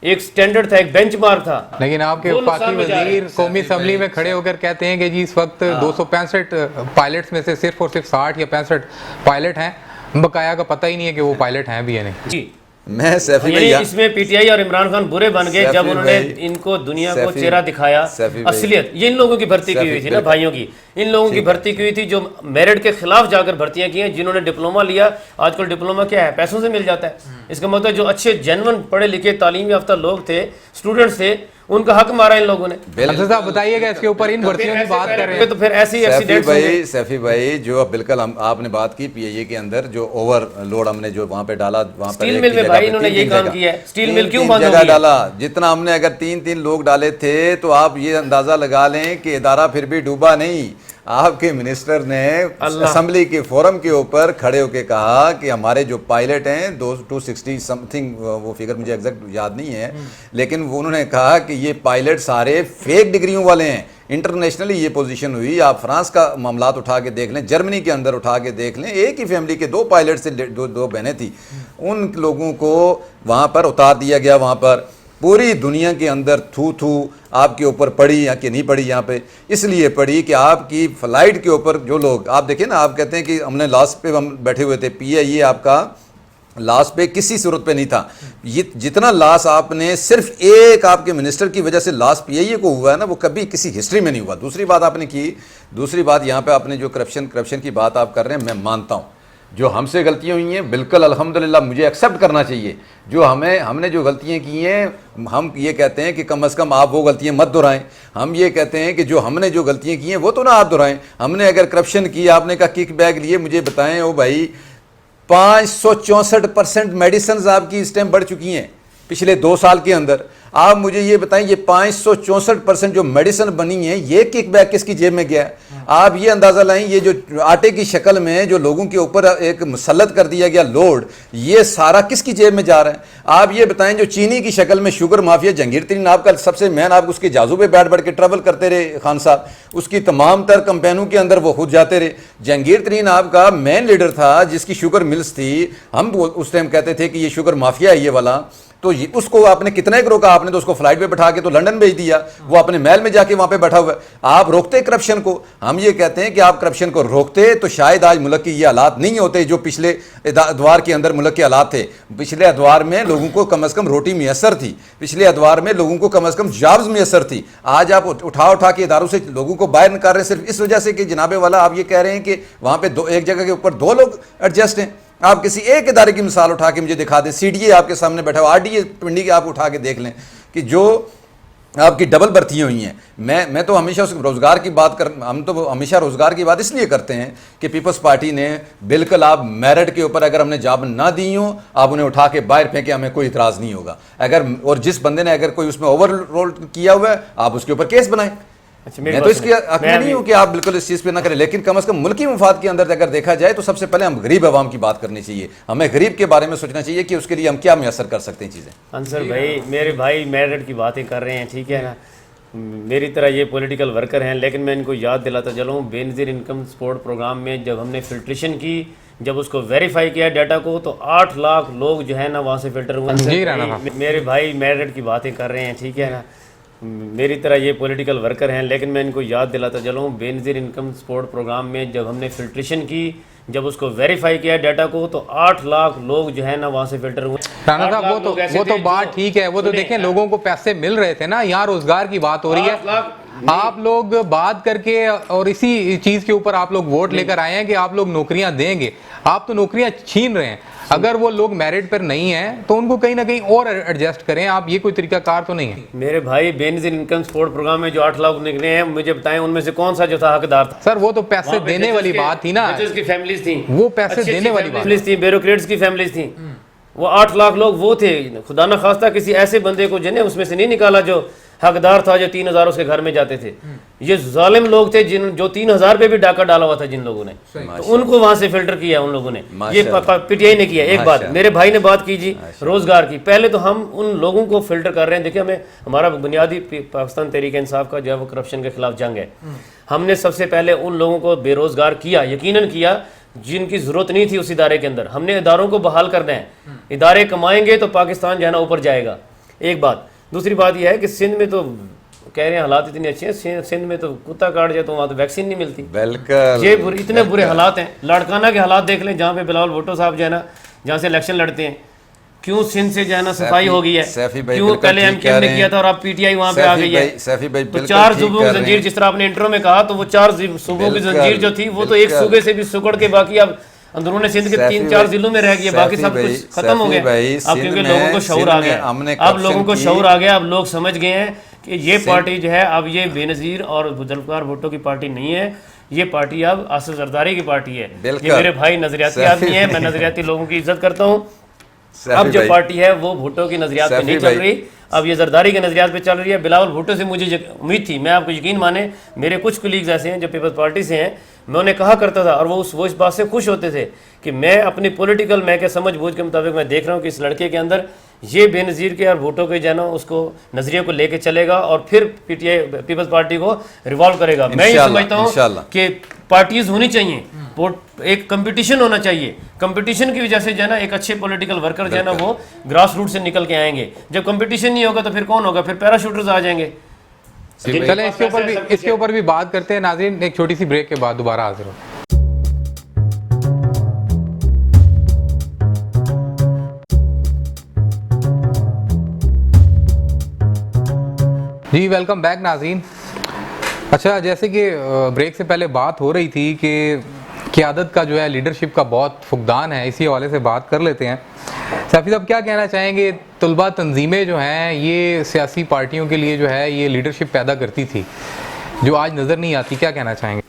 ایک سٹینڈرڈ تھا، ایک بینچ مارک تھا۔ لیکن آپ کے وفاقی وزیر قومی اسمبلی میں کھڑے ہو کر کہتے ہیں کہ جی اس وقت 265 پائلٹس میں سے صرف اور صرف 60 یا 65 پائلٹ ہیں، بقایا کا پتہ ہی نہیں ہے کہ وہ پائلٹ ہیں بھی یا نہیں۔ جی میں سیفی یعنی اس میں پی ٹی آئی اور عمران خان برے بن گئے جب انہوں نے ان کو دنیا کو چہرہ دکھایا اصلیت۔ یہ ان لوگوں کی بھرتی کی ہوئی تھی نا بھائیوں کی، ان لوگوں کی بھرتی کی ہوئی تھی جو میرٹ کے خلاف جا کر بھرتیاں کی ہیں، جنہوں نے ڈپلوما لیا۔ آج کل ڈپلوما کیا ہے؟ پیسوں سے مل جاتا ہے۔ اس کا مطلب جو اچھے جینون پڑھے لکھے تعلیم یافتہ لوگ تھے، اسٹوڈنٹس تھے، ان کا حق مارا ان لوگوں نے۔ صاحب بتائیے گا اس کے اوپر، ان بھرتیوں کی بات کر رہے ہیں تو پھر ایسی ایکسیڈنٹس۔ سیفی بھائی جو بالکل آپ نے بات کی پی اے کے اندر جو اوور لوڈ ہم نے جو وہاں پہ ڈالا، وہاں پہ اسٹیل مل میں بھائی انہوں نے یہ کام کیا ہے، اسٹیل مل کیوں بند ہو جگہ گئی؟ ڈالا جتنا ہم نے، اگر 3 لوگ ڈالے تھے تو آپ یہ اندازہ لگا لیں کہ ادارہ پھر بھی ڈوبا نہیں۔ آپ کے منسٹر نے اسمبلی کے فورم کے اوپر کھڑے ہو کے کہا کہ ہمارے جو پائلٹ ہیں 260 سم تھنگ، وہ فگر مجھے ایگزیکٹ یاد نہیں ہے، لیکن انہوں نے کہا کہ یہ پائلٹ سارے فیک ڈگریوں والے ہیں۔ انٹرنیشنلی یہ پوزیشن ہوئی۔ آپ فرانس کا معاملات اٹھا کے دیکھ لیں، جرمنی کے اندر اٹھا کے دیکھ لیں، ایک ہی فیملی کے 2 پائلٹ سے 2 بہنیں تھیں، ان لوگوں کو وہاں پر اتار دیا گیا۔ وہاں پر پوری دنیا کے اندر تھو آپ کے اوپر پڑی یا کہ نہیں پڑی، یہاں پہ اس لیے پڑی کہ آپ کی فلائٹ کے اوپر جو لوگ، آپ دیکھیں نا، آپ کہتے ہیں کہ ہم نے لاسٹ پہ ہم بیٹھے ہوئے تھے، پی آئی اے آپ کا لاس پہ کسی صورت پہ نہیں تھا۔ یہ جتنا لاس آپ نے صرف ایک آپ کے منسٹر کی وجہ سے لاس پی آئی اے کو ہوا ہے نا، وہ کبھی کسی ہسٹری میں نہیں ہوا۔ دوسری بات آپ نے کی، دوسری بات یہاں پہ آپ نے جو کرپشن کی بات آپ کر رہے ہیں، میں مانتا ہوں جو ہم سے غلطیاں ہوئی ہیں بالکل الحمدللہ مجھے ایکسیپٹ کرنا چاہیے۔ جو ہم نے جو غلطیاں کی ہیں، ہم یہ کہتے ہیں کہ کم از کم آپ وہ غلطیاں مت دہرائیں۔ ہم یہ کہتے ہیں کہ جو ہم نے جو غلطیاں کی ہیں وہ تو نہ آپ دہرائیں۔ ہم نے اگر کرپشن کی، آپ نے کہا کک بیک لیے، مجھے بتائیں او بھائی 564% میڈیسنز آپ کی اس ٹائم بڑھ چکی ہیں پچھلے 2 سال کے اندر۔ آپ مجھے یہ بتائیں یہ 564% جو میڈیسن بنی ہیں، یہ کک بیک کس کی جیب میں گیا ہے؟ آپ یہ اندازہ لائیں، یہ جو آٹے کی شکل میں جو لوگوں کے اوپر ایک مسلط کر دیا گیا لوڈ، یہ سارا کس کی جیب میں جا رہا ہے؟ آپ یہ بتائیں جو چینی کی شکل میں شوگر مافیا جہانگیر ترین آپ کا سب سے مین، آپ اس کے جازو پہ بیٹھ کے ٹریول کرتے رہے خان صاحب، اس کی تمام تر کمپینوں کے اندر وہ خود جاتے رہے۔ جہانگیر ترین آپ کا مین لیڈر تھا جس کی شوگر ملز تھی، ہم اس ٹائم کہتے تھے کہ یہ شوگر مافیا ہے یہ والا، تو اس کو آپ نے کتنا ایک روکا؟ آپ نے تو اس کو فلائٹ پہ بٹھا کے تو لنڈن بھیج دیا، وہ اپنے محل میں جا کے وہاں پہ بیٹھا ہوا ہے۔ آپ روکتے کرپشن کو، ہم یہ کہتے ہیں کہ آپ کرپشن کو روکتے تو شاید آج ملک کی یہ حالات نہیں ہوتے جو پچھلے ادوار کے اندر ملک کے حالات تھے۔ پچھلے ادوار میں لوگوں کو کم از کم روٹی میسر تھی، پچھلے ادوار میں لوگوں کو کم از کم جابز میسر تھی۔ آج آپ اٹھا کے اداروں سے لوگوں کو باہر نکال رہے ہیں صرف اس وجہ سے کہ جناب والا آپ یہ کہہ رہے ہیں کہ وہاں پہ ایک جگہ کے اوپر 2 لوگ ایڈجسٹ ہیں۔ آپ کسی ایک ادارے کی مثال اٹھا کے مجھے دکھا دیں، سی ڈی اے آپ کے سامنے بیٹھا ہوا، آر ڈی اے پنڈی کے آپ اٹھا کے دیکھ لیں کہ جو آپ کی ڈبل بھرتیاں ہوئی ہیں۔ میں تو ہمیشہ اس روزگار کی بات ہم تو ہمیشہ روزگار کی بات اس لیے کرتے ہیں کہ پیپلز پارٹی نے بالکل آپ میرٹ کے اوپر اگر ہم نے جاب نہ دی ہوں، آپ انہیں اٹھا کے باہر پھینکے، ہمیں کوئی اعتراض نہیں ہوگا۔ اور جس بندے نے اگر کوئی اس میں اوور رول کیا ہوا ہے، آپ اس کے اوپر کیس بنائیں۔ میں تو اس کی حق میں نہیں ہوں کہ آپ بالکل اس چیز پہ نہ کریں، لیکن کم از کم ملکی مفاد کے اندر اگر دیکھا جائے تو سب سے پہلے ہم غریب عوام کی بات کرنی چاہیے، ہمیں غریب کے بارے میں سوچنا چاہیے کہ اس کے لیے ہم کیا میسر کر سکتے ہیں چیزیں۔ انصر بھائی، میرے بھائی میرٹ کی باتیں کر رہے ہیں، ٹھیک ہے نا، میری طرح یہ پولیٹیکل ورکر ہیں، لیکن میں ان کو یاد دلاتا چلوں، بے نظیر انکم سپورٹ پروگرام میں جب ہم نے فلٹریشن کی، جب اس کو ویریفائی کیا ڈیٹا کو، تو 8 لاکھ لوگ جو ہے نا وہاں سے فلٹر ہوئے۔ میرے بھائی میرٹ کی باتیں کر رہے ہیں، ٹھیک ہے نا، میری طرح یہ پولیٹیکل ورکر ہیں، لیکن میں ان کو یاد دلاتا چلوں بے نظیر انکم سپورٹ پروگرام میں جب ہم نے فلٹریشن کی، جب اس کو ویریفائی کیا ڈیٹا کو، تو 8 لاکھ لوگ جو ہے نا وہاں سے فلٹر ہوئے۔ رانا صاحب وہ تو بات ٹھیک ہے، وہ تو دیکھیں لوگوں کو پیسے مل رہے تھے نا، یہاں روزگار کی بات ہو رہی ہے۔ آپ لوگ بات کر کے اور اسی چیز کے اوپر آپ لوگ ووٹ لے کر آئے ہیں کہ آپ لوگ نوکریاں دیں گے، آپ تو نوکریاں چھین رہے ہیں۔ اگر وہ لوگ میرٹ پر نہیں ہیں تو ان کو کہیں نہ کہیں اور ایڈجسٹ کریں، آپ یہ کوئی طریقہ کار تو نہیں ہے۔ میرے بھائی بے نظیر انکم سپورٹ پروگرام میں جو 8 لاکھ نکلے ہیں، مجھے بتائیں ان میں سے کون سا جو تھا حقدار تھا؟ سر وہ تو پیسے دینے والی بات تھی نا، ججز کی فیملیز تھیں، وہ پیسے دینے والی بات فیملیز تھیں، بیوروکریٹس کی فیملیز تھیں۔ وہ 8 لاکھ لوگ وہ تھے، خدا نہ خواستہ کسی ایسے بندے کو جنہیں اس میں سے نہیں نکالا جو حقدار تھا، جو 3000 اس کے گھر میں جاتے تھے۔ یہ ظالم لوگ تھے جو 3000 پہ بھی ڈاکہ ڈالا ہوا تھا جن لوگوں نے، تو ان کو وہاں سے فلٹر کیا ان لوگوں نے، یہ پی ٹی آئی نے کیا۔ ایک بات میرے بھائی نے بات کی جی روزگار کی، پہلے تو ہم ان لوگوں کو فلٹر کر رہے ہیں۔ دیکھیں ہمارا بنیادی پاکستان تحریک انصاف کا جو ہے وہ کرپشن کے خلاف جنگ ہے۔ ہم نے سب سے پہلے ان لوگوں کو بے روزگار کیا، یقیناً کیا، جن کی ضرورت نہیں تھی اس ادارے کے اندر۔ ہم نے اداروں کو بحال کرنا ہے، ادارے کمائیں گے تو پاکستان جو ہے نا اوپر جائے گا، ایک بات۔ دوسری بات یہ ہے کہ سندھ میں تو کہہ رہے ہیں حالات اتنے اچھے ہیں، سندھ میں تو کتا کاٹ جائے تو وہاں تو ویکسین نہیں ملتی، بالکل یہ اتنے برے حالات ہیں۔ لاڑکانہ کے حالات دیکھ لیں، جہاں پہ بلاول بھٹو صاحب جو ہے نا جہاں سے الیکشن لڑتے ہیں، کیوں سندھ سے جو ہے نا صفائی ہو گئی ہے، کیوں پہلے ایم کیو نے کیا تھا اور اب پی ٹی آئی وہاں پہ آ گئی ہے۔ تو 4 صوبوں کی زنجیر، جس طرح آپ نے انٹرو میں کہا، تو وہ 4 صوبوں کی زنجیر جو تھی وہ تو ایک صوبے سے بھی سکڑ کے باقی اب اندرون سندھ کے 3-4 ضلعوں میں رہ گئی ہے، باقی سب کچھ ختم ہو گیا۔ اب کیونکہ لوگوں کو شعور آ گیا، اب لوگوں کو شعور آ گیا، اب لوگ سمجھ گئے ہیں کہ یہ پارٹی جو ہے اب یہ بے نظیر اور ذوالفقار بھٹو کی پارٹی نہیں ہے، یہ پارٹی اب آصف زرداری کی پارٹی ہے۔ یہ میرے بھائی نظریاتی آدمی ہیں، میں نظریاتی لوگوں کی عزت کرتا ہوں۔ اب جو پارٹی ہے وہ بھٹو کی نظریات پہ نہیں چل رہی، اب یہ زرداری کے نظریات پہ چل رہی ہے۔ بلاول بھٹو سے مجھے امید تھی، میں آپ کو یقین مانیں، میرے کچھ کولیگز ایسے ہیں جو پیپلز پارٹی سے ہیں، میں انہیں کہا کرتا تھا اور وہ اس بات سے خوش ہوتے تھے کہ میں اپنی پولیٹیکل میں کے سمجھ بوجھ کے مطابق میں دیکھ رہا ہوں کہ اس لڑکے کے اندر یہ بے نظیر کے اور بھٹو کے جو ہے نا اس کو نظریے کو لے کے چلے گا اور پھر P T I Peoples Party کو ریوالو کرے گا۔ میں یہ سمجھتا ہوں کہ پارٹیز ہونی چاہیے، ایک کمپٹیشن ہونا چاہیے، کمپٹیشن کی وجہ سے جو ہے نا ایک اچھے پولیٹیکل ورکر جو ہے نا وہ گراس روٹ سے نکل کے آئیں گے۔ جب کمپٹیشن نہیں ہوگا تو پھر کون ہوگا؟ پھر پیراشوٹرز آ جائیں گے۔ چلیں اس کے اوپر بھی بات کرتے ہیں ناظرین، ایک چھوٹی سی بریک کے بعد دوبارہ حاضر ہوں۔ جی ویلکم بیک ناظرین۔ اچھا، جیسے کہ بریک سے پہلے بات ہو رہی تھی کہ قیادت کا جو ہے لیڈرشپ کا بہت فقدان ہے، اسی حوالے سے بات کر لیتے ہیں۔ سیفی صاحب کیا کہنا چاہیں گے؟ طلبہ تنظیمیں جو ہیں یہ سیاسی پارٹیوں کے لیے جو ہے یہ لیڈرشپ پیدا کرتی تھی جو آج نظر نہیں آتی، کیا کہنا چاہیں گے؟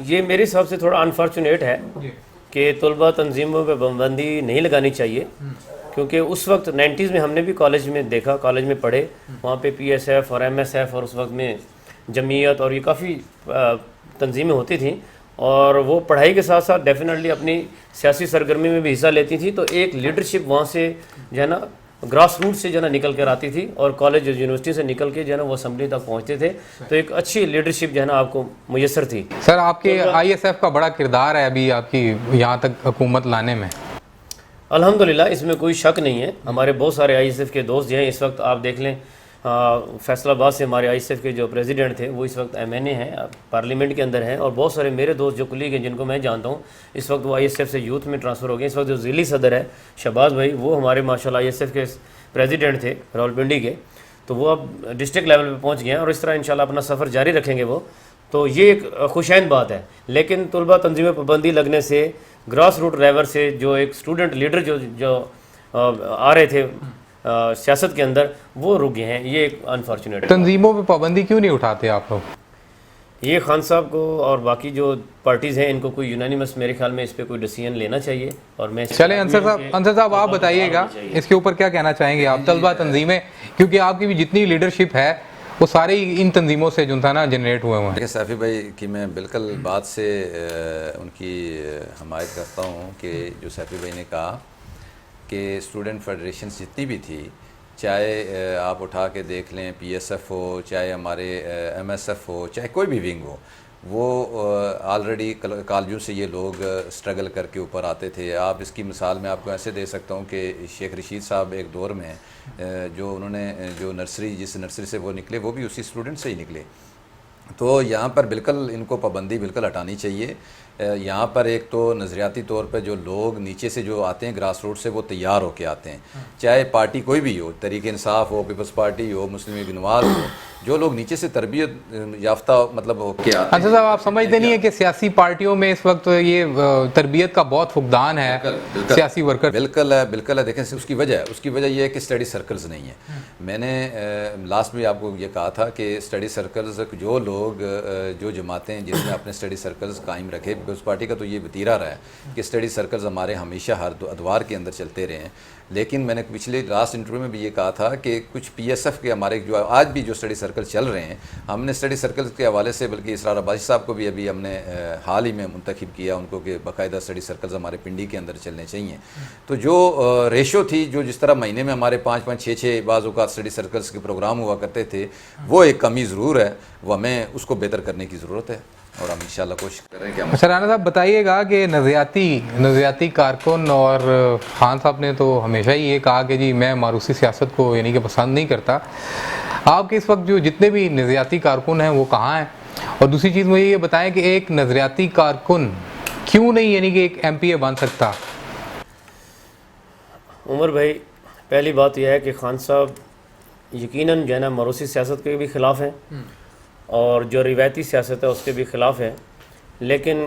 یہ میرے حساب سے تھوڑا انفارچونیٹ ہے کہ طلبہ تنظیموں پہ پابندی نہیں لگانی چاہیے، کیونکہ اس وقت 90s میں ہم نے بھی کالج میں دیکھا، کالج میں پڑھے، وہاں پہ پی ایس ایف اور ایم ایس ایف اور اس وقت میں جمعیت اور یہ کافی تنظیمیں ہوتی تھیں، اور وہ پڑھائی کے ساتھ ساتھ ڈیفینیٹلی اپنی سیاسی سرگرمی میں بھی حصہ لیتی تھی، تو ایک لیڈرشپ وہاں سے جو ہے نا گراس روٹ سے جو ہے نا نکل کر آتی تھی، اور کالج یونیورسٹی سے نکل کے جو ہے نا وہ اسمبلی تک پہنچتے تھے، تو ایک اچھی لیڈرشپ جو ہے نا آپ کو میسر تھی۔ سر آپ کے آئی ایس ایف کا بڑا کردار ہے ابھی آپ کی یہاں تک حکومت لانے میں۔ الحمدللہ اس میں کوئی شک نہیں ہے، ہمارے بہت سارے آئی ایس ایف کے دوست جو ہیں اس وقت آپ دیکھ لیں، فیصل آباد سے ہمارے آئی ایس ایف کے جو پریزیڈنٹ تھے وہ اس وقت ایم این اے ہیں، پارلیمنٹ کے اندر ہیں، اور بہت سارے میرے دوست جو کلیگ ہیں جن کو میں جانتا ہوں اس وقت وہ آئی ایس ایف سے یوتھ میں ٹرانسفر ہو گئے۔ اس وقت جو ضلعی صدر ہے شہباز بھائی، وہ ہمارے ماشاءاللہ آئی ایس ایف کے پریزیڈنٹ تھے راولپنڈی کے، تو وہ اب ڈسٹرکٹ لیول پہ پہنچ گئے ہیں اور اس طرح انشاءاللہ اپنا سفر جاری رکھیں گے وہ، تو یہ ایک خوشائند بات ہے۔ لیکن طلبہ تنظیمیں پابندی لگنے سے گراس روٹ لیول سے جو ایک اسٹوڈنٹ لیڈر جو آ رہے تھے سیاست کے اندر وہ رک گئے ہیں، یہ ایک انفارچونیٹ ہے۔ تنظیموں پہ پابندی کیوں نہیں اٹھاتے آپ لوگ؟ یہ خان صاحب کو اور باقی جو پارٹیز ہیں ان کو کوئی یونانیمس میرے خیال میں اس پہ کوئی ڈیسیژن لینا چاہیے، اور میں چلیں انصر صاحب آپ بتائیے گا اس کے اوپر کیا کہنا چاہیں گے آپ؟ طلبہ تنظیمیں، کیونکہ آپ کی بھی جتنی لیڈرشپ ہے وہ سارے ان تنظیموں سے جو تھا نا جنریٹ ہوئے ہیں۔ سیفی بھائی کی میں بالکل بات سے ان کی حمایت کرتا ہوں کہ جو سیفی بھائی نے کہا کہ اسٹوڈنٹ فیڈریشنز جتنی بھی تھی چاہے آپ اٹھا کے دیکھ لیں پی ایس ایف ہو، چاہے ہمارے ایم ایس ایف ہو، چاہے کوئی بھی ونگ ہو، وہ آلریڈی کالجوں سے یہ لوگ سٹرگل کر کے اوپر آتے تھے. آپ اس کی مثال میں آپ کو ایسے دے سکتا ہوں کہ شیخ رشید صاحب ایک دور میں جو انہوں نے جو جس نرسری سے وہ نکلے وہ بھی اسی اسٹوڈنٹ سے ہی نکلے. تو یہاں پر بالکل ان کو پابندی بالکل ہٹانی چاہیے. یہاں پر ایک تو نظریاتی طور پہ جو لوگ نیچے سے جو آتے ہیں گراس روٹ سے وہ تیار ہو کے آتے ہیں، چاہے پارٹی کوئی بھی ہو، تحریک انصاف ہو، پیپلز پارٹی ہو، مسلم لیگ نواز ہو، جو لوگ نیچے سے تربیت یافتہ مطلب ہو کے آتے ہیں. انصر صاحب آپ سمجھتے نہیں ہیں کہ سیاسی پارٹیوں میں اس وقت یہ تربیت کا بہت فقدان ہے سیاسی ورکر؟ بالکل ہے. دیکھیں اس کی وجہ یہ ہے کہ اسٹڈی سرکلز نہیں ہیں. میں نے لاسٹ میں آپ کو یہ کہا تھا کہ اسٹڈی سرکلز جو لوگ جو جماعتیں جس نے اپنے اسٹڈی سرکلز قائم رکھے، پیپلز پارٹی کا تو یہ وتیرہ رہا ہے کہ اسٹڈی سرکلز ہمارے ہمیشہ ہر ادوار کے اندر چلتے رہے ہیں. لیکن میں نے پچھلے لاسٹ انٹرویو میں بھی یہ کہا تھا کہ کچھ پی ایس ایف کے ہمارے جو آج بھی جو اسٹڈی سرکل چل رہے ہیں، ہم نے اسٹڈی سرکل کے حوالے سے بلکہ اسرار عباسی صاحب کو بھی ابھی ہم نے حال ہی میں منتخب کیا ان کو کہ باقاعدہ اسٹڈی سرکلز ہمارے پنڈی کے اندر چلنے چاہیے. تو جو ریشو تھی جو جس طرح مہینے میں ہمارے 5-6 بعض اوقات اسٹڈی سرکلز کے پروگرام ہوا کرتے تھے، وہ ایک کمی ضرور ہے، وہ ہمیں اس کو بہتر کرنے کی ضرورت ہے اور ہم انشاءاللہ کوشش کر رہے ہیں کہ ہم. اچھا رانا صاحب بتائیے گا کہ نظریاتی کارکن اور خان صاحب نے تو ہمیشہ ہی یہ کہا کہ جی میں ماروثی سیاست کو یعنی کہ پسند نہیں کرتا. آپ کے اس وقت جو جتنے بھی نظریاتی کارکن ہیں وہ کہاں ہیں؟ اور دوسری چیز مجھے یہ بتائیں کہ ایک نظریاتی کارکن کیوں نہیں یعنی کہ ایک ایم پی اے بن سکتا؟ عمر بھائی، پہلی بات یہ ہے کہ خان صاحب یقیناً جو ہے نا موروثی سیاست کے بھی خلاف ہیں اور جو روایتی سیاست ہے اس کے بھی خلاف ہے. لیکن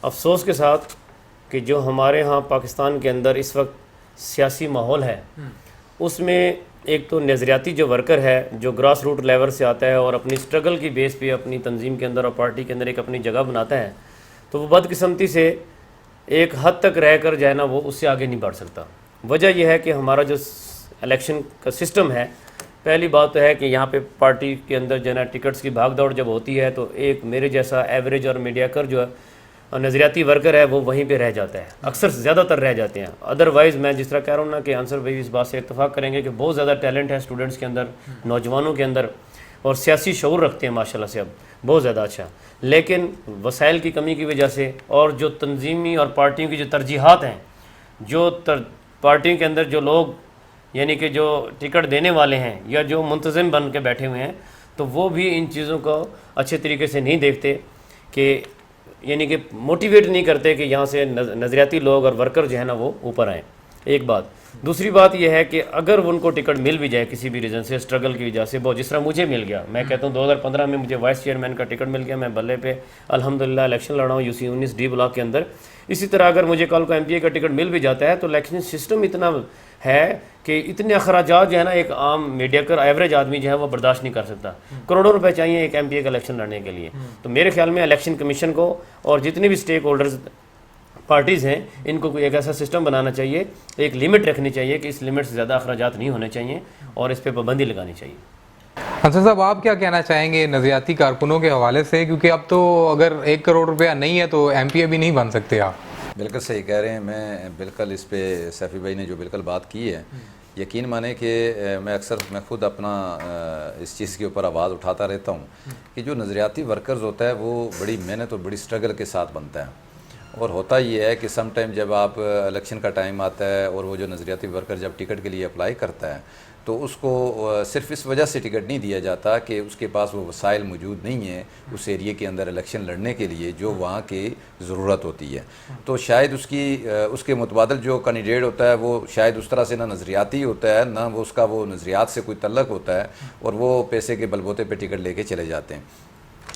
افسوس کے ساتھ کہ جو ہمارے ہاں پاکستان کے اندر اس وقت سیاسی ماحول ہے، اس میں ایک تو نظریاتی جو ورکر ہے جو گراس روٹ لیول سے آتا ہے اور اپنی سٹرگل کی بیس پہ اپنی تنظیم کے اندر اور پارٹی کے اندر ایک اپنی جگہ بناتا ہے، تو وہ بدقسمتی سے ایک حد تک رہ کر جو ہے نا وہ اس سے آگے نہیں بڑھ سکتا. وجہ یہ ہے کہ ہمارا جو الیکشن کا سسٹم ہے، پہلی بات تو ہے کہ یہاں پہ پارٹی کے اندر جو ہے نا ٹکٹس کی بھاگ دوڑ جب ہوتی ہے تو ایک میرے جیسا ایوریج اور میڈیا کر جو ہے نظریاتی ورکر ہے وہ وہیں پہ رہ جاتا ہے، اکثر زیادہ تر رہ جاتے ہیں. ادروائز میں جس طرح کہہ رہا ہوں نا کہ انصر بھائی اس بات سے اتفاق کریں گے کہ بہت زیادہ ٹیلنٹ ہے اسٹوڈنٹس کے اندر، نوجوانوں کے اندر، اور سیاسی شعور رکھتے ہیں ماشاءاللہ سے اب بہت زیادہ اچھا. لیکن وسائل کی کمی کی وجہ سے اور جو تنظیمی اور پارٹیوں کی جو ترجیحات ہیں، جو پارٹیوں کے اندر جو لوگ یعنی کہ جو ٹکٹ دینے والے ہیں یا جو منتظم بن کے بیٹھے ہوئے ہیں، تو وہ بھی ان چیزوں کو اچھے طریقے سے نہیں دیکھتے کہ یعنی کہ موٹیویٹ نہیں کرتے کہ یہاں سے نظریاتی لوگ اور ورکر جو ہے نا وہ اوپر آئیں. ایک بات. دوسری بات یہ ہے کہ اگر ان کو ٹکٹ مل بھی جائے کسی بھی ریزن سے، اسٹرگل کی وجہ سے، جس طرح مجھے مل گیا، میں کہتا ہوں 2015 میں مجھے وائس چیئرمین کا ٹکٹ مل گیا، میں بلے پہ الحمدللہ الیکشن لڑا ہوں UC 19 ڈی بلاک کے اندر. اسی طرح اگر مجھے کل کو MPA کا ٹکٹ مل بھی جاتا ہے تو الیکشن سسٹم اتنا ہے کہ اتنے اخراجات جو ہے نا ایک عام میڈیا کر ایوریج آدمی جو ہے وہ برداشت نہیں کر سکتا. کروڑوں روپے چاہیے ایک MPA کا الیکشن لڑنے کے لیے. تو میرے خیال میں الیکشن کمیشن کو اور جتنے بھی اسٹیک ہولڈرز پارٹیز ہیں ان کو ایک ایسا سسٹم بنانا چاہیے، ایک لمٹ رکھنی چاہیے کہ اس لمٹ سے زیادہ اخراجات نہیں ہونے چاہیے اور اس پہ پابندی لگانی چاہیے. انصر صاحب آپ کیا کہنا چاہیں گے نظریاتی کارکنوں کے حوالے سے، کیونکہ اب تو اگر 1 کروڑ روپیہ نہیں ہے تو MPA بھی نہیں بن سکتے آپ؟ بالکل صحیح کہہ رہے ہیں. میں بالکل اس پہ سیفی بھائی نے جو بالکل بات کی ہے، یقین مانیں کہ میں خود اپنا اس چیز کے اوپر آواز اٹھاتا رہتا ہوں کہ جو نظریاتی ورکرز ہوتا ہے وہ بڑی محنت اور بڑی سٹرگل کے ساتھ بنتا ہے. اور ہوتا یہ ہے کہ سم ٹائم جب آپ الیکشن کا ٹائم آتا ہے اور وہ جو نظریاتی ورکر جب ٹکٹ کے لیے اپلائی کرتا ہے تو اس کو صرف اس وجہ سے ٹکٹ نہیں دیا جاتا کہ اس کے پاس وہ وسائل موجود نہیں ہیں اس ایریے کے اندر الیکشن لڑنے کے لیے جو وہاں کی ضرورت ہوتی ہے. تو شاید اس کے متبادل جو کینڈیڈیٹ ہوتا ہے وہ شاید اس طرح سے نہ نظریاتی ہوتا ہے، نہ وہ اس کا وہ نظریات سے کوئی تعلق ہوتا ہے، اور وہ پیسے کے بلبوتے پہ ٹکٹ لے کے چلے جاتے ہیں.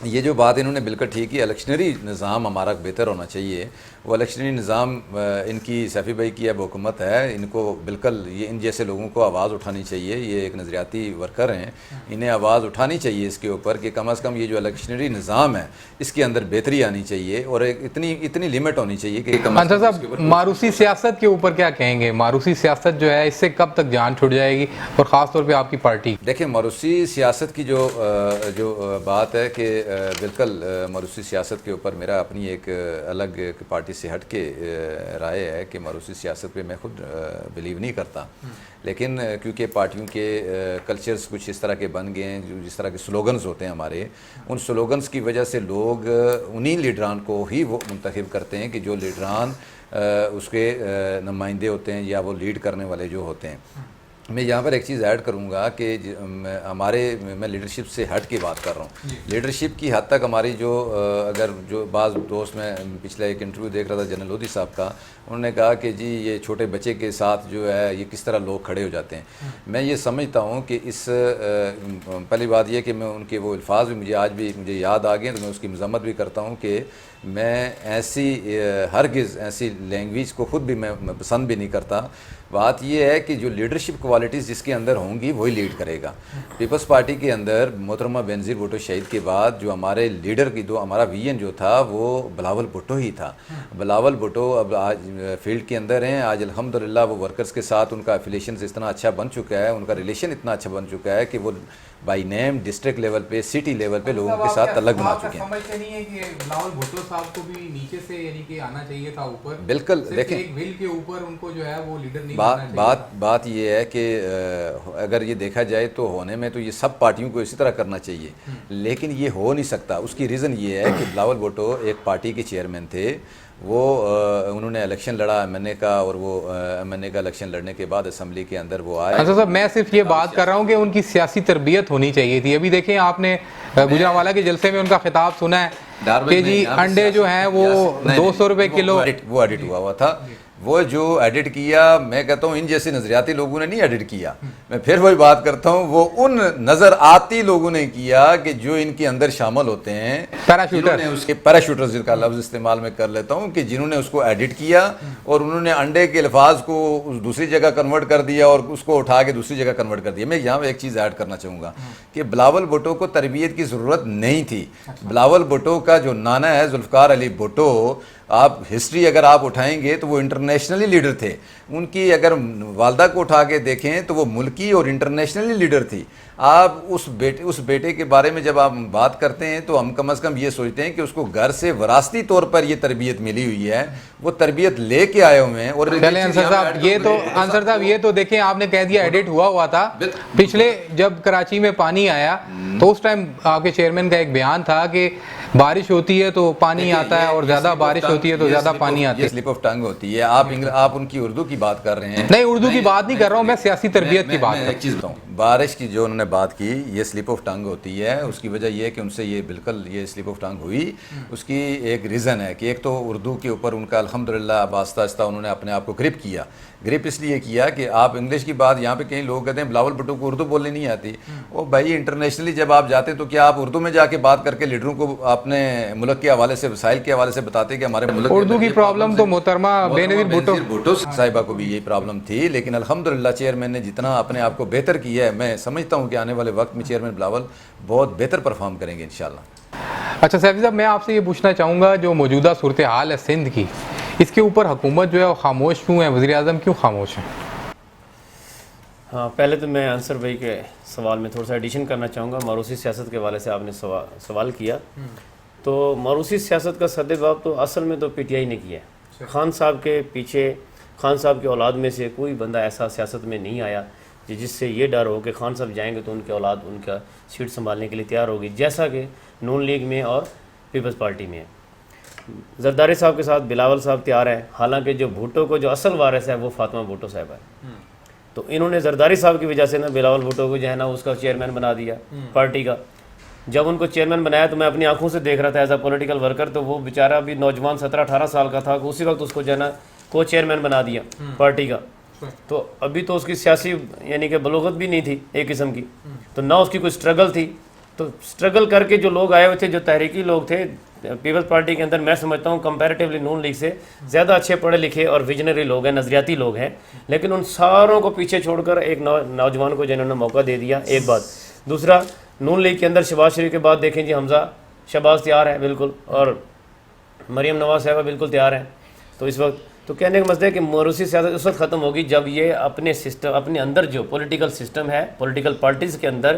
یہ جو بات انہوں نے بالکل ٹھیک کی، الیکشنری نظام ہمارا بہتر ہونا چاہیے. وہ الیکشنری نظام ان کی سیفی بھائی کی اب حکومت ہے، ان کو بالکل یہ ان جیسے لوگوں کو آواز اٹھانی چاہیے. یہ ایک نظریاتی ورکر ہیں، انہیں آواز اٹھانی چاہیے اس کے اوپر کہ کم از کم یہ جو الیکشنری نظام ہے اس کے اندر بہتری آنی چاہیے اور ایک اتنی لمٹ ہونی چاہیے کہ انصر صاحب ماروثی سیاست کے اوپر کیا کہیں گے؟ ماروثی سیاست جو ہے اس سے کب تک جان چھوٹ جائے گی اور خاص طور پہ آپ کی پارٹی؟ دیکھیں، ماروثی سیاست کی جو بات ہے کہ بالکل موروثی سیاست کے اوپر میرا اپنی ایک الگ پارٹی سے ہٹ کے رائے ہے کہ موروثی سیاست پہ میں خود بلیو نہیں کرتا، لیکن کیونکہ پارٹیوں کے کلچرز کچھ اس طرح کے بن گئے ہیں، جو جس طرح کے سلوگنز ہوتے ہیں ہمارے، ان سلوگنز کی وجہ سے لوگ انہی لیڈران کو ہی وہ منتخب کرتے ہیں کہ جو لیڈران اس کے نمائندے ہوتے ہیں یا وہ لیڈ کرنے والے جو ہوتے ہیں۔ میں یہاں پر ایک چیز ایڈ کروں گا کہ میں لیڈرشپ سے ہٹ کے بات کر رہا ہوں۔ لیڈرشپ کی حد تک ہماری اگر بعض دوست، میں پچھلے ایک انٹرویو دیکھ رہا تھا جنرل لودھی صاحب کا، انہوں نے کہا کہ جی یہ چھوٹے بچے کے ساتھ جو ہے یہ کس طرح لوگ کھڑے ہو جاتے ہیں۔ میں یہ سمجھتا ہوں کہ پہلی بات یہ کہ میں ان کے وہ الفاظ بھی آج بھی مجھے یاد آ گئے ہیں، تو میں اس کی مذمت بھی کرتا ہوں کہ میں ہرگز ایسی لینگویج کو خود بھی میں پسند بھی نہیں کرتا۔ بات یہ ہے کہ جو لیڈرشپ کوالٹیز جس کے اندر ہوں گی وہی لیڈ کرے گا۔ پیپلز پارٹی کے اندر محترمہ بینظیر بھٹو شہید کے بعد جو ہمارے لیڈر کی ہمارا وی این جو تھا وہ بلاول بھٹو ہی تھا۔ بلاول بھٹو اب آج فیلڈ کے اندر ہیں، آج الحمدللہ وہ ورکرز کے ساتھ ان کا افیلیشنز اتنا اچھا بن چکا ہے، ان کا ریلیشن اتنا اچھا بن چکا ہے کہ وہ بائی نیم ڈسٹرکٹ لیول پہ، سٹی لیول پہ لوگوں کے ساتھ تعلق بنا چکے ہیں۔ سمجھتے نہیں ہے کہ بلاول بھٹو صاحب کو بھی نیچے سے یعنی کہ آنا چاہیے تھا اوپر؟ بالکل، دیکھیں ایک ول کے اوپر ان کو جو ہے وہ لیڈر نہیں بننا چاہیے۔ بات یہ ہے کہ اگر یہ دیکھا جائے تو ہونے میں تو یہ سب پارٹیوں کو اسی طرح کرنا چاہیے، لیکن یہ ہو نہیں سکتا۔ اس کی ریزن یہ ہے کہ بلاول بھٹو ایک پارٹی کے چیئرمین تھے، انہوں نے الیکشن لڑا ایم این اے کا، اور وہ ایم این اے کا الیکشن لڑنے کے بعد اسمبلی کے اندر وہ آئے۔ صاحب میں صرف یہ بات کر رہا ہوں کہ ان کی سیاسی تربیت ہونی چاہیے تھی۔ ابھی دیکھیں آپ نے گجرانوالہ کے جلسے میں ان کا خطاب سنا ہے کہ جی انڈے جو ہیں وہ 200 روپے کلو، وہ ایڈٹ ہوا تھا۔ وہ جو ایڈٹ کیا، میں کہتا ہوں ان جیسے نظریاتی لوگوں نے نہیں ایڈٹ کیا، میں پھر وہی بات کرتا ہوں، وہ ان نظر آتی لوگوں نے کیا کہ جو ان کے اندر شامل ہوتے ہیں، پیراشوٹرز کا لفظ استعمال میں کر لیتا ہوں، کہ جنہوں نے اس کو ایڈٹ کیا اور انہوں نے انڈے کے الفاظ کو دوسری جگہ کنورٹ کر دیا اور اس کو اٹھا کے دوسری جگہ کنورٹ کر دیا۔ میں یہاں پہ ایک چیز ایڈ کرنا چاہوں گا کہ بلاول بھٹو کو تربیت کی ضرورت نہیں تھی۔ بلاول بھٹو کا جو نانا ہے ذوالفقار علی بھٹو، آپ ہسٹری اگر آپ اٹھائیں گے تو وہ انٹرنیشنلی لیڈر تھے۔ ان کی اگر والدہ کو اٹھا کے دیکھیں تو وہ ملکی اور انٹرنیشنلی لیڈر تھی۔ آپ اس بیٹے کے بارے میں جب آپ بات کرتے ہیں تو ہم کم از کم یہ سوچتے ہیں کہ اس کو گھر سے وراثتی طور پر یہ تربیت ملی ہوئی ہے، وہ تربیت لے کے آئے ہوئے ہیں۔ اور چلیں انصر صاحب یہ تو دیکھیں آپ نے کہہ دیا ایڈٹ ہوا تھا۔ پچھلے جب کراچی میں پانی آیا تو اس ٹائم آپ کے چیئرمین کا ایک بیان تھا کہ بارش ہوتی ہے تو پانی آتا ہے اور زیادہ بارش ہوتی ہے تو زیادہ پانی آتا ہے۔ یہ سلپ آف ٹنگ ہوتی ہے۔ آپ ان کی اردو کی بات کر رہے ہیں۔ نہیں، اردو کی بات نہیں کر رہا ہوں میں، سیاسی تربیت کی بات کر رہا ہوں۔ ایک چیز بتاؤں، بارش کی جو انہوں نے بات کی، یہ سلپ آف ٹنگ ہوتی ہے۔ اس کی وجہ یہ ہے کہ ان سے یہ بالکل یہ سلپ آف ٹنگ ہوئی۔ اس کی ایک ریزن ہے کہ ایک تو اردو کے اوپر ان کا الحمدللہ اب آہستہ آہستہ انہوں نے اپنے آپ کو گرپ کیا۔ گرپ اس لیے کیا کہ آپ انگلش کی بات، یہاں پہ کئی لوگ کہتے ہیں بلاول بھٹو کو اردو بولنے نہیں آتی۔ او بھائی، انٹرنیشنلی جب آپ جاتے تو کیا آپ اردو میں جا کے بات کر کے لیڈروں کو اپنے ملک کے حوالے سے، وسائل کے حوالے سے بتاتے کہ ہمارے ملک اردو کی پرابلم تو محترمہ بینظیر بھٹو صاحبہ کو بھی یہی پرابلم تھی، لیکن الحمدللہ چیئرمین نے جتنا اپنے آپ کو بہتر کیا ہے، میں سمجھتا ہوں کہ آنے والے وقت میں چیئرمین بلاول بہت بہتر پرفارم کریں گے انشاءاللہ۔ اچھا سیفی صاحب، میں آپ سے یہ پوچھنا چاہوں گا جو موجودہ صورتحال ہے سندھ کی، اس کے اوپر حکومت جو ہے وہ خاموش کیوں ہے؟ وزیر اعظم کیوں خاموش ہیں؟ ہاں، پہلے تو میں انصر بھائی کے سوال میں تھوڑا سا ایڈیشن کرنا چاہوں گا۔ موروثی سیاست کے حوالے سے آپ نے سوال کیا، تو موروثی سیاست کا سدباب تو اصل میں تو پی ٹی آئی نے کیا ہے۔ خان صاحب کے پیچھے، خان صاحب کی اولاد میں سے کوئی بندہ ایسا سیاست میں نہیں آیا جس سے یہ ڈر ہو کہ خان صاحب جائیں گے تو ان کی اولاد ان کا سیٹ سنبھالنے کے لیے تیار ہوگی، جیسا کہ نون لیگ میں اور پیپلز پارٹی میں ہے۔ زرداری صاحب کے ساتھ بلاول صاحب تیار ہیں، حالانکہ جو بھٹو کو جو اصل وارث ہے وہ فاطمہ بھٹو صاحب ہے۔ تو انہوں نے زرداری صاحب کی وجہ سے نا بلاول بھٹو کو جو ہے نا اس کا چیئرمین بنا دیا پارٹی کا۔ جب ان کو چیئرمین بنایا تو میں اپنی آنکھوں سے دیکھ رہا تھا ایز اے پولیٹیکل ورکر، تو وہ بیچارہ بھی نوجوان 17-18 سال کا تھا، اسی وقت اس کو جو ہے نا کو چیئرمین بنا دیا پارٹی کا۔ تو ابھی تو اس کی سیاسی یعنی کہ بلوغت بھی نہیں تھی ایک قسم کی، تو نہ اس کی کوئی سٹرگل تھی۔ تو سٹرگل کر کے جو لوگ آئے ہوئے تھے، جو تحریکی لوگ تھے پیپلز پارٹی کے اندر، میں سمجھتا ہوں کمپیریٹیولی نون لیگ سے زیادہ اچھے پڑھے لکھے اور ویژنری لوگ ہیں، نظریاتی لوگ ہیں، لیکن ان ساروں کو پیچھے چھوڑ کر ایک نوجوان کو جنہوں نے موقع دے دیا، ایک بات۔ دوسرا، نون لیگ کے اندر شہباز شریف کے بعد دیکھیں جی حمزہ شہباز تیار ہے بالکل، اور مریم نواز صاحبہ بالکل تیار ہیں۔ تو اس وقت تو کہنے کا مسئلہ ہے کہ موروثی سیاست اس وقت ختم ہوگی جب یہ اپنے سسٹم، اپنے اندر جو پولیٹیکل سسٹم ہے، پولیٹیکل پارٹیز کے اندر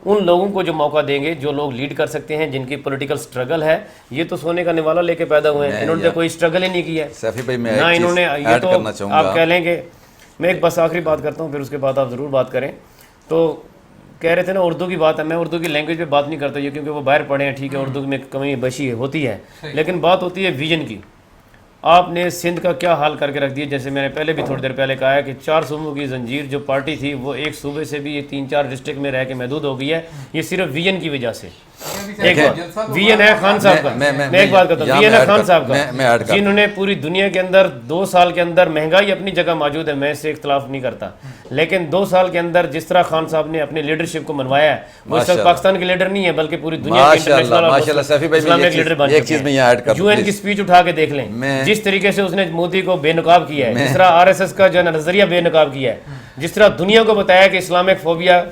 ان لوگوں کو جو موقع دیں گے جو لوگ لیڈ کر سکتے ہیں, جن کی پولیٹیکل سٹرگل ہے. یہ تو سونے کا نوالا لے کے پیدا ہوئے ہیں, انہوں نے کوئی سٹرگل ہی نہیں کی ہے سیفی بھائی. میں نہ انہوں نے, یہ تو کرنا چاہوں گا, آپ کہہ لیں گے. میں ایک بس آخری بات کرتا ہوں, پھر اس کے بعد آپ ضرور بات کریں. تو کہہ رہے تھے نا اردو کی بات ہے, میں اردو کی لینگویج پہ بات نہیں کرتا یہ کیونکہ وہ باہر پڑھے ہیں, ٹھیک ہے, اردو میں کمی بیشی ہوتی ہے, لیکن بات ہوتی ہے ویژن کی. آپ نے سندھ کا کیا حال کر کے رکھ دیا. جیسے میں نے پہلے بھی تھوڑی دیر پہلے کہا ہے کہ 4 صوبوں کی زنجیر جو پارٹی تھی وہ ایک صوبے سے بھی 3-4 ڈسٹرکٹ میں رہ کے محدود ہو گئی ہے. یہ صرف ویژن کی وجہ سے. ایک بات ویژن ہے خان صاحب کا, میں ایک بات کرتا ہوں, ویژن ہے خان صاحب کا, جنہوں نے پوری دنیا کے اندر 2 سال کے اندر, مہنگائی اپنی جگہ موجود ہے, میں اس سے اختلاف نہیں کرتا, لیکن 2 سال کے اندر جس طرح خان صاحب نے اپنی لیڈرشپ کو منوایا ہے, وہ اس وقت پاکستان کے لیڈر نہیں ہے بلکہ پوری دنیا کے انٹرنیشنل لیڈر بن چکے ہیں. UN کی اسپیچ اٹھا کے دیکھ لیں, جس طریقے سے اس نے مودی کو بے نقاب کیا ہے, جس طرح RSS کا جو نظریہ بے نقاب کیا ہے, جس طرح دنیا کو بتایا کہ اسلامک فوبیا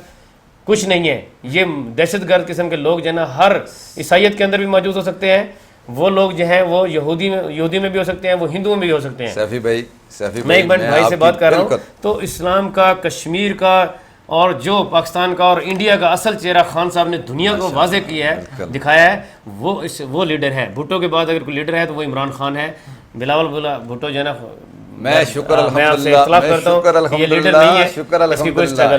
کچھ نہیں ہے, یہ دہشت گرد قسم کے لوگ جو ہے نا ہر عیسائیت کے اندر بھی موجود ہو سکتے ہیں, وہ لوگ جو ہیں وہ یہودی میں بھی ہو سکتے ہیں, وہ ہندوؤں میں بھی ہو سکتے ہیں. سیفی بھائی میں ایک منٹ بھائی سے بات کر رہا ہوں. تو اسلام کا, کشمیر کا اور جو پاکستان کا اور انڈیا کا اصل چہرہ خان صاحب نے دنیا کو واضح کیا ہے, دکھایا ہے, وہ لیڈر ہے. بھٹو کے بعد اگر کوئی لیڈر ہے تو وہ عمران خان ہے. بلاول بھٹو جو ہے نا, میں شکر الحمدللہ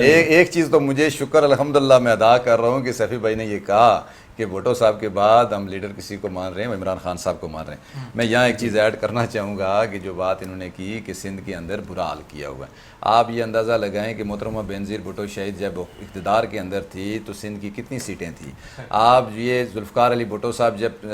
ایک چیز تو مجھے شکر الحمدللہ میں ادا کر رہا ہوں کہ سیفی بھائی نے یہ کہا کہ بھٹو صاحب کے بعد ہم لیڈر کسی کو مان رہے ہیں, عمران خان صاحب کو مان رہے ہیں. میں یہاں ایک چیز ایڈ کرنا چاہوں گا کہ جو بات انہوں نے کی کہ سندھ کے اندر برا حال کیا ہوا ہے. آپ یہ اندازہ لگائیں کہ محترمہ بینظیر بھٹو شہید جب اقتدار کے اندر تھی تو سندھ کی کتنی سیٹیں تھیں. آپ یہ ذوالفقار علی بھٹو صاحب جب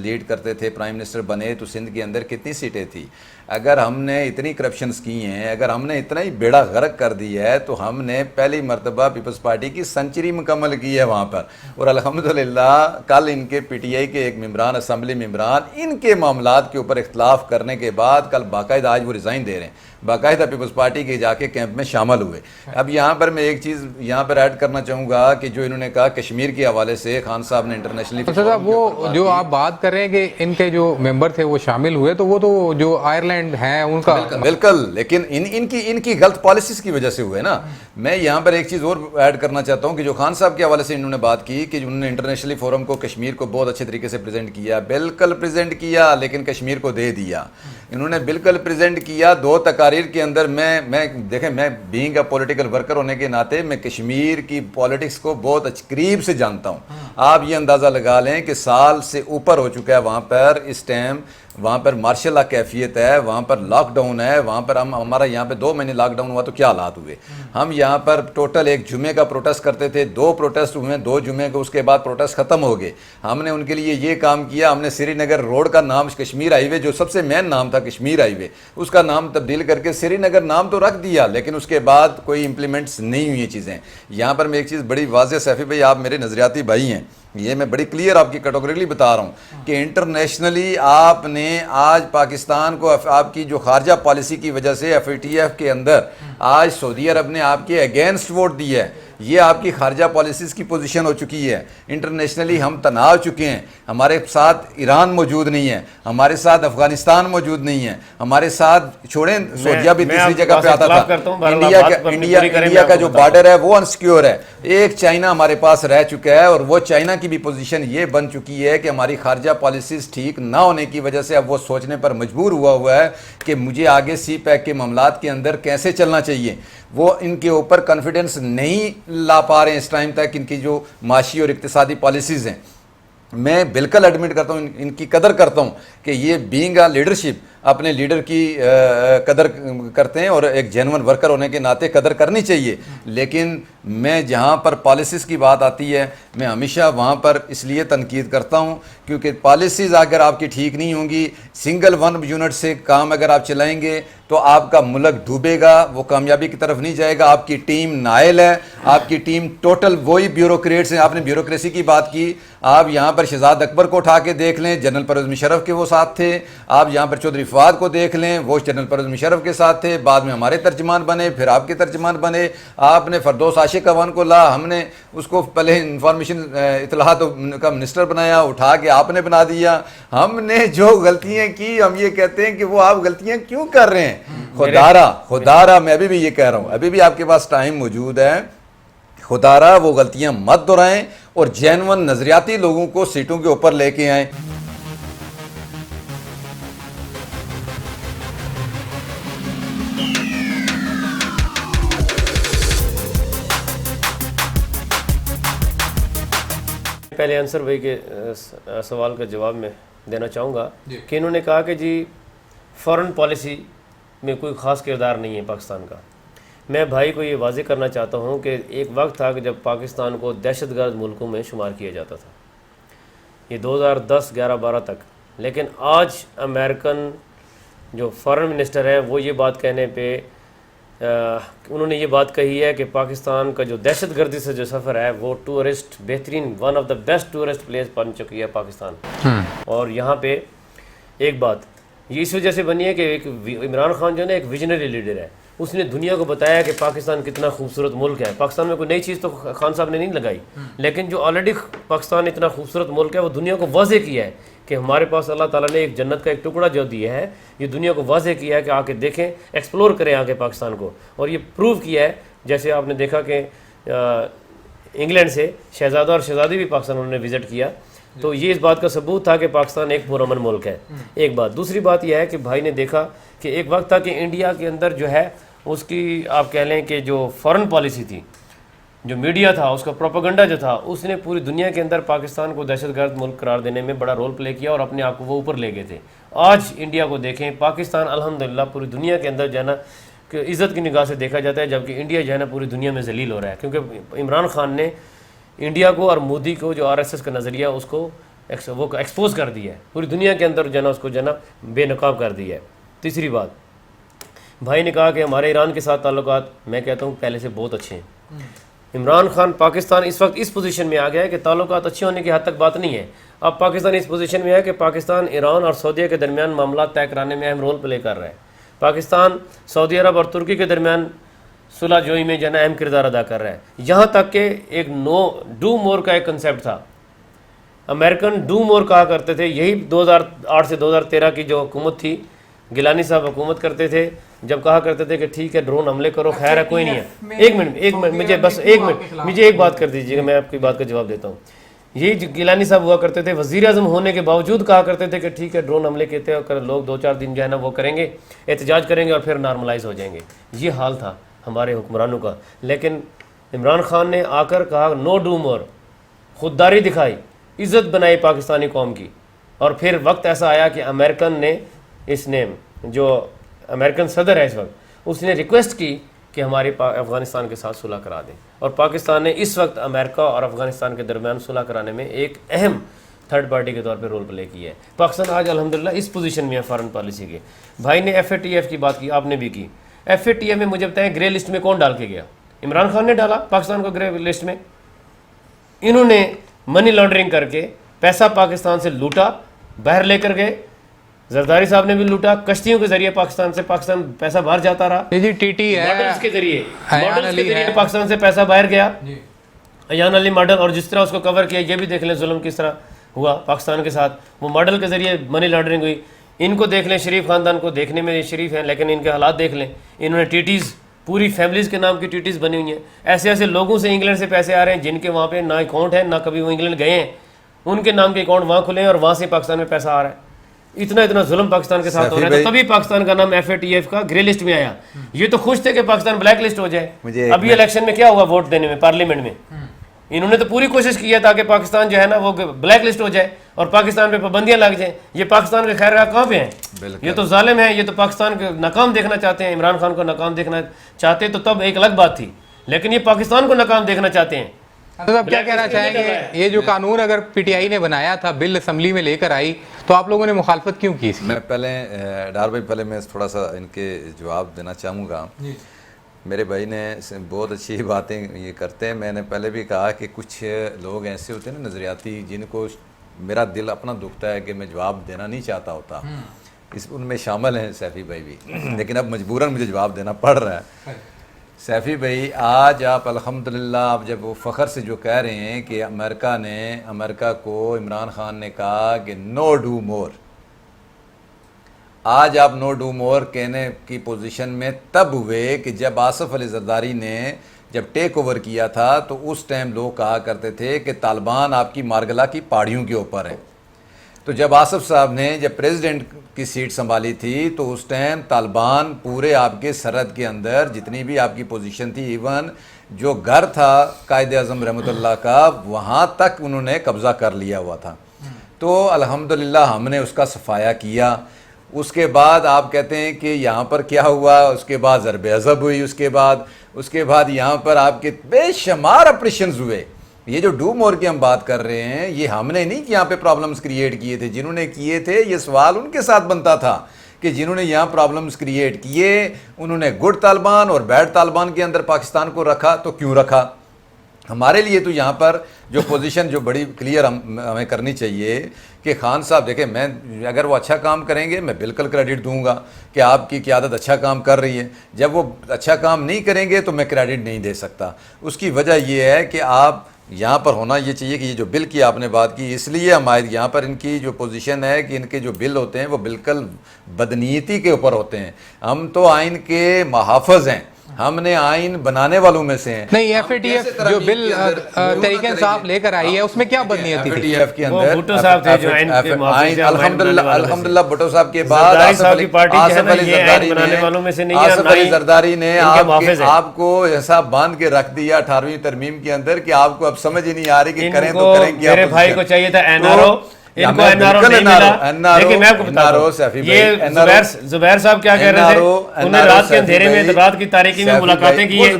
لیڈ کرتے تھے, پرائم منسٹر بنے, تو سندھ کے اندر کتنی سیٹیں تھیں. اگر ہم نے اتنی کرپشنز کی ہیں, اگر ہم نے اتنا ہی بیڑا غرق کر دی ہے, تو ہم نے پہلی مرتبہ پیپلز پارٹی کی سنچری مکمل کی ہے وہاں پر. اور الحمدللہ کل ان کے PTI کے ایک ممبران, اسمبلی ممبران, ان کے معاملات کے اوپر اختلاف کرنے کے بعد کل باقاعدہ آج وہ ریزائن دے رہے ہیں, باقاعدہ پیپلز پارٹی کے جا کے کیمپ میں شامل ہوئے. اب یہاں پر میں ایک چیز یہاں پر ایڈ کرنا چاہوں گا کہ جو انہوں نے کہا کشمیر کے حوالے سے خان صاحب نے انٹرنیشنلی وہ جو آپ بات کر رہے ہیں کہ ان کے جو ممبر تھے وہ شامل ہوئے, تو وہ تو جو آئرلینڈ ہیں ان کا بالکل, لیکن ان کی غلط پالیسیز کی وجہ سے ہوئے نا. میں یہاں پر ایک چیز اور ایڈ کرنا چاہتا ہوں کہ جو خان صاحب کے حوالے سے انہوں نے بات کی کہ انہوں نے انٹرنیشنلی فورم کو کشمیر کو بہت اچھے طریقے سے پریزنٹ کیا, بالکل پریزنٹ کیا, لیکن کشمیر کو دے دیا. انہوں نے بالکل پریزنٹ کیا 2 تقاریر کے اندر. میں دیکھیں, میں بینگ اے پولیٹیکل ورکر ہونے کے ناطے میں کشمیر کی پالیٹکس کو بہت قریب سے جانتا ہوں. آپ یہ اندازہ لگا لیں کہ سال سے اوپر ہو چکا ہے وہاں پر اس ٹائم, وہاں پر مارشل لا کیفیت ہے, وہاں پر لاک ڈاؤن ہے, وہاں پر ہمارا یہاں پہ 2 مہینے لاک ڈاؤن ہوا تو کیا حالات ہوئے. ہم یہاں پر ٹوٹل ایک جمعے کا پروٹیسٹ کرتے تھے, 2 پروٹیسٹ ہوئے, 2 جمعے کے, اس کے بعد پروٹیسٹ ختم ہو گئے. ہم نے ان کے لیے یہ کام کیا, ہم نے سری نگر روڈ کا نام کشمیر ہائی وے, جو سب سے مین نام تھا کشمیر ہائی وے, اس کا نام تبدیل کر کے سری نگر نام تو رکھ دیا, لیکن اس کے بعد کوئی امپلیمنٹس نہیں ہوئی چیزیں. یہاں پر میں ایک چیز بڑی واضح, سیفی بھائی آپ میرے نظریاتی بھائی ہیں, یہ میں بڑی کلیئر آپ کی کیٹیگریکلی بتا رہا ہوں کہ انٹرنیشنلی آپ نے آج پاکستان کو آپ کی جو خارجہ پالیسی کی وجہ سے FATF کے اندر آج سعودی عرب نے آپ کے اگینسٹ ووٹ دی ہے. یہ آپ کی خارجہ پالیسیز کی پوزیشن ہو چکی ہے. انٹرنیشنلی ہم تنہا ہو چکے ہیں, ہمارے ساتھ ایران موجود نہیں ہے, ہمارے ساتھ افغانستان موجود نہیں ہے, ہمارے ساتھ چھوڑیں سعودیہ بھی تیسری جگہ پہ آتا تھا. انڈیا کا جو بارڈر ہے وہ انسیکیور ہے. ایک چائنا ہمارے پاس رہ چکا ہے, اور وہ چائنا کی بھی پوزیشن یہ بن چکی ہے کہ ہماری خارجہ پالیسیز ٹھیک نہ ہونے کی وجہ سے اب وہ سوچنے پر مجبور ہوا ہے کہ مجھے آگے CPEC کے معاملات کے اندر کیسے چلنا چاہیے. وہ ان کے اوپر کانفیڈنس نہیں لا پا رہے ہیں اس ٹائم تک ان کی جو معاشی اور اقتصادی پالیسیز ہیں. میں بالکل ایڈمٹ کرتا ہوں, ان کی قدر کرتا ہوں کہ یہ بینگ اے لیڈرشپ اپنے لیڈر کی قدر کرتے ہیں, اور ایک جینون ورکر ہونے کے ناطے قدر کرنی چاہیے. لیکن میں جہاں پر پالیسیز کی بات آتی ہے, میں ہمیشہ وہاں پر اس لیے تنقید کرتا ہوں کیونکہ پالیسیز اگر آپ کی ٹھیک نہیں ہوں گی, سنگل 1 یونٹ سے کام اگر آپ چلائیں گے تو آپ کا ملک ڈوبے گا, وہ کامیابی کی طرف نہیں جائے گا. آپ کی ٹیم نائل ہے, آپ کی ٹیم ٹوٹل وہی بیوروکریٹس ہیں. آپ نے بیوروکریسی کی بات کی, آپ یہاں پر شہزاد اکبر کو اٹھا کے دیکھ لیں, جنرل پرویز مشرف کے وہ ساتھ تھے. آپ یہاں پر چودھری فواد کو دیکھ لیں, وہ جنرل پرویز مشرف کے ساتھ تھے, بعد میں ہمارے ترجمان بنے, پھر آپ کے ترجمان بنے. آپ نے فردوس عاشق اوان کو لا, ہم نے اس کو پہلے انفارمیشن اطلاعات کا منسٹر بنایا, اٹھا کے آپ نے بنا دیا. ہم نے جو غلطیاں کی, ہم یہ کہتے ہیں کہ وہ آپ غلطیاں کیوں کر رہے ہیں. خدا را میں ابھی بھی یہ کہہ رہا ہوں, ابھی بھی آپ کے پاس ٹائم موجود ہے. خدارہ وہ غلطیاں مت دہرائیں اور جینون نظریاتی لوگوں کو سیٹوں کے اوپر لے کے آئیں۔ پہلے انصر بھائی کے سوال کا جواب میں دینا چاہوں گا کہ انہوں نے کہا کہ جی فارن پالیسی میں کوئی خاص کردار نہیں ہے پاکستان کا۔ میں بھائی کو یہ واضح کرنا چاہتا ہوں کہ ایک وقت تھا کہ جب پاکستان کو دہشت گرد ملکوں میں شمار کیا جاتا تھا، یہ 2010، 11، 12 تک، لیکن آج امریکن جو فارن منسٹر ہیں وہ یہ بات کہنے پہ انہوں نے یہ بات کہی ہے کہ پاکستان کا جو دہشت گردی سے جو سفر ہے وہ ٹورسٹ بہترین one of the best tourist place بن چکی ہے پاکستان۔ اور یہاں پہ ایک بات یہ اس وجہ سے بنی ہے کہ ایک عمران خان جو ہے نا ایک ویژنری لیڈر ہے، اس نے دنیا کو بتایا کہ پاکستان کتنا خوبصورت ملک ہے۔ پاکستان میں کوئی نئی چیز تو خان صاحب نے نہیں لگائی، لیکن جو آلریڈی پاکستان اتنا خوبصورت ملک ہے وہ دنیا کو واضح کیا ہے کہ ہمارے پاس اللہ تعالیٰ نے ایک جنت کا ایک ٹکڑا جو دیا ہے، یہ دنیا کو واضح کیا ہے کہ آ کے دیکھیں، ایکسپلور کریں آ کے پاکستان کو۔ اور یہ پروو کیا ہے، جیسے آپ نے دیکھا کہ انگلینڈ سے شہزادہ اور شہزادی بھی پاکستان انہوں نے وزٹ کیا، تو یہ اس بات کا ثبوت تھا کہ پاکستان ایک پرامن ملک ہے۔ ایک بات، دوسری بات یہ ہے کہ بھائی نے دیکھا کہ ایک وقت تھا کہ انڈیا کے اندر جو ہے اس کی آپ کہہ لیں کہ جو فارن پالیسی تھی، جو میڈیا تھا، اس کا پروپیگنڈا جو تھا، اس نے پوری دنیا کے اندر پاکستان کو دہشت گرد ملک قرار دینے میں بڑا رول پلے کیا اور اپنے آپ کو وہ اوپر لے گئے تھے۔ آج انڈیا کو دیکھیں، پاکستان الحمدللہ پوری دنیا کے اندر جو ہے نا کہ عزت کی نگاہ سے دیکھا جاتا ہے، جبکہ انڈیا جو ہے نا پوری دنیا میں ذلیل ہو رہا ہے، کیونکہ عمران خان نے انڈیا کو اور مودی کو جو RSS کا نظریہ اس کو وہ ایکسپوز کر دیا ہے، پوری دنیا کے اندر جو ہے نا اس کو جو ہے نا بے نقاب کر دیا ہے۔ تیسری بات، بھائی نے کہا کہ ہمارے ایران کے ساتھ تعلقات میں کہتا ہوں پہلے سے بہت اچھے ہیں۔ عمران خان پاکستان اس وقت اس پوزیشن میں آ گیا ہے کہ تعلقات اچھے ہونے کی حد تک بات نہیں ہے، اب پاکستان اس پوزیشن میں ہے کہ پاکستان ایران اور سعودیہ کے درمیان معاملات طے کرانے میں اہم رول پلے کر رہا ہے۔ پاکستان سعودی عرب اور ترکی کے درمیان صلح جوئی میں جو ہے نا اہم کردار ادا کر رہا ہے، یہاں تک کہ ایک ڈو مور کا ایک کنسیپٹ تھا، امریکن ڈو مور کہا کرتے تھے، یہی 2008 سے 2013 کی جو حکومت تھی، گیلانی صاحب حکومت کرتے تھے، جب کہا کرتے تھے کہ ٹھیک ہے ڈرون حملے کرو، خیر ہے کوئی نہیں ہے۔ ایک منٹ مجھے ایک بات کر دیجیے گا، میں آپ کی بات کا جواب دیتا ہوں۔ یہی گیلانی صاحب ہوا کرتے تھے، وزیر اعظم ہونے کے باوجود کہا کرتے تھے کہ ٹھیک ہے ڈرون حملے کہتے ہیں اور لوگ 2-4 دن جو ہے نا وہ کریں گے، احتجاج کریں گے اور پھر نارملائز ہو جائیں گے۔ یہ حال تھا ہمارے حکمرانوں کا، لیکن عمران خان نے آ کر کہا نو ڈو مور، خودداری دکھائی، عزت بنائی پاکستانی قوم کی، اور پھر وقت ایسا آیا کہ امریکن نے اس نے جو امریکن صدر ہے اس وقت، اس نے ریکویسٹ کی کہ ہماری افغانستان کے ساتھ صلح کرا دیں، اور پاکستان نے اس وقت امریکہ اور افغانستان کے درمیان صلح کرانے میں ایک اہم تھرڈ پارٹی کے طور پہ رول پلے کیا ہے۔ پاکستان آج الحمدللہ اس پوزیشن میں ہے فارن پالیسی کے۔ بھائی نے FATF کی بات کی، آپ نے بھی کی۔ FATF میں مجھے بتائیں گرے لسٹ میں کون ڈال کے گیا؟ عمران خان نے ڈالا پاکستان کو گرے لسٹ میں۔ انہوں نے منی لانڈرنگ کر کے پیسہ پاکستان سے لوٹا، باہر لے کر گئے، زرداری صاحب نے بھی لوٹا، کشتیوں کے ذریعے پاکستان پیسہ باہر جاتا رہا، جی TT ہے، ماڈلز کے ذریعے پاکستان سے پیسہ باہر گیا، ایان علی ماڈل، اور جس طرح اس کو کور کیا، یہ بھی دیکھ لیں ظلم کس طرح ہوا پاکستان کے ساتھ، وہ ماڈل کے ذریعے منی لانڈرنگ ہوئی۔ ان کو دیکھ لیں، شریف خاندان کو دیکھنے میں یہ شریف ہیں لیکن ان کے حالات دیکھ لیں، انہوں نے TTs پوری فیملیز کے نام کی TTs بنی ہوئی ہیں۔ ایسے ایسے لوگوں سے انگلینڈ سے پیسے آ رہے ہیں جن کے وہاں پہ نہ اکاؤنٹ ہے، نہ کبھی وہ انگلینڈ گئے ہیں، ان کے نام کے اکاؤنٹ وہاں کھلے ہیں اور وہاں سے پاکستان میں پیسہ آ رہا ہے۔ اتنا ظلم پاکستان کے ساتھ ہو رہا ہے، تو تبھی پاکستان کا نام FATF کا گرے لسٹ میں آیا۔ یہ تو خوش تھے کہ پاکستان بلیک لسٹ ہو جائے۔ ابھی الیکشن میں کیا ہوا ووٹ دینے میں پارلیمنٹ میں، انہوں نے تو پوری کوشش کی ہے تاکہ پاکستان جو ہے نا وہ بلیک لسٹ ہو جائے اور پاکستان پہ پابندیاں لگ جائیں۔ یہ پاکستان کے خیر کہاں پہ ہیں؟ یہ تو ظالم ہیں، یہ تو پاکستان کو ناکام دیکھنا چاہتے ہیں، عمران خان کو ناکام دیکھنا چاہتے تو تب ایک الگ بات تھی، لیکن یہ پاکستان کو ناکام دیکھنا چاہتے ہیں۔ آپ کیا کہنا چاہیں گے، یہ جو قانون اگر PTI نے بنایا تھا، بل اسمبلی میں لے کر آئی، تو آپ لوگوں نے مخالفت کیوں کی؟ میں ڈار بھائی پہلے میں تھوڑا سا ان کے جواب دینا چاہوں گا۔ میرے بھائی نے بہت اچھی باتیں یہ کرتے ہیں۔ میں نے پہلے بھی کہا کہ کچھ لوگ ایسے ہوتے ہیں نا نظریاتی، جن کو میرا دل اپنا دکھتا ہے کہ میں جواب دینا نہیں چاہتا ہوتا، ان میں شامل ہیں سیفی بھائی بھی، لیکن اب مجبوراً مجھے جواب دینا پڑ رہا ہے۔ سیفی بھائی، آج آپ الحمدللہ آپ جب وہ فخر سے جو کہہ رہے ہیں کہ امریکہ کو عمران خان نے کہا کہ نو ڈو مور، آج آپ نو ڈو مور کہنے کی پوزیشن میں تب ہوئے کہ جب آصف علی زرداری نے جب ٹیک اوور کیا تھا تو اس ٹائم لوگ کہا کرتے تھے کہ طالبان آپ کی مارگلا کی پہاڑیوں کے اوپر ہے. تو جب آصف صاحب نے جب پریزیڈنٹ کی سیٹ سنبھالی تھی تو اس ٹائم طالبان پورے آپ کے سرحد کے اندر جتنی بھی آپ کی پوزیشن تھی، ایون جو گھر تھا قائد اعظم رحمۃ اللہ کا وہاں تک انہوں نے قبضہ کر لیا ہوا تھا. تو الحمدللہ ہم نے اس کا صفایا کیا. اس کے بعد آپ کہتے ہیں کہ یہاں پر کیا ہوا، اس کے بعد ضرب عضب ہوئی، اس کے بعد یہاں پر آپ کے بے شمار آپریشنز ہوئے. یہ جو ڈو مور کی ہم بات کر رہے ہیں یہ ہم نے نہیں کہ یہاں پہ پرابلمز کریٹ کیے تھے. جنہوں نے کیے تھے یہ سوال ان کے ساتھ بنتا تھا کہ جنہوں نے یہاں پرابلمز کریٹ کیے انہوں نے گڈ طالبان اور بیڈ طالبان کے اندر پاکستان کو رکھا. تو کیوں رکھا؟ ہمارے لیے تو یہاں پر جو پوزیشن جو بڑی کلیئر ہمیں کرنی چاہیے کہ خان صاحب دیکھیں، میں اگر وہ اچھا کام کریں گے میں بالکل کریڈٹ دوں گا کہ آپ کی قیادت اچھا کام کر رہی ہے. جب وہ اچھا کام نہیں کریں گے تو میں کریڈٹ نہیں دے سکتا. اس کی وجہ یہ ہے کہ آپ یہاں پر ہونا یہ چاہیے کہ یہ جو بل کی آپ نے بات کی، اس لیے ہمارے یہاں پر ان کی جو پوزیشن ہے کہ ان کے جو بل ہوتے ہیں وہ بالکل بدنیتی کے اوپر ہوتے ہیں. ہم تو آئین کے محافظ ہیں، ہم نے آئین بنانے والوں میں سے ہیں. نہیں ایف اے ٹی ایف جو بل تحریک انصاف لے کر آئی ہے اس میں کیا بدنیتی تھی؟ ایف کے اندر بھٹو صاحب تھے جو آئین کے محافظ تھے. الحمدللہ بھٹو صاحب کے بعد زرداری پارٹی جو ہے نا یہ آئین بنانے والوں میں سے نہیں ہے. آصف علی زرداری نے آپ کو ایسا باندھ کے رکھ دیا 18ویں ترمیم کے اندر کہ آپ کو اب سمجھ ہی نہیں آ رہی کہ کریں تو کریں کیا. میرے بھائی کو چاہیے تھا این آر او، ان کو این آر او نہیں ملا. لیکن میں آپ کو بتاتا ہوں یہ زبیر صاحب کیا کہہ رہے تھے، انہیں رات کے اندھیرے میں رات کی تاریکی میں ملاقاتیں کی ہیں.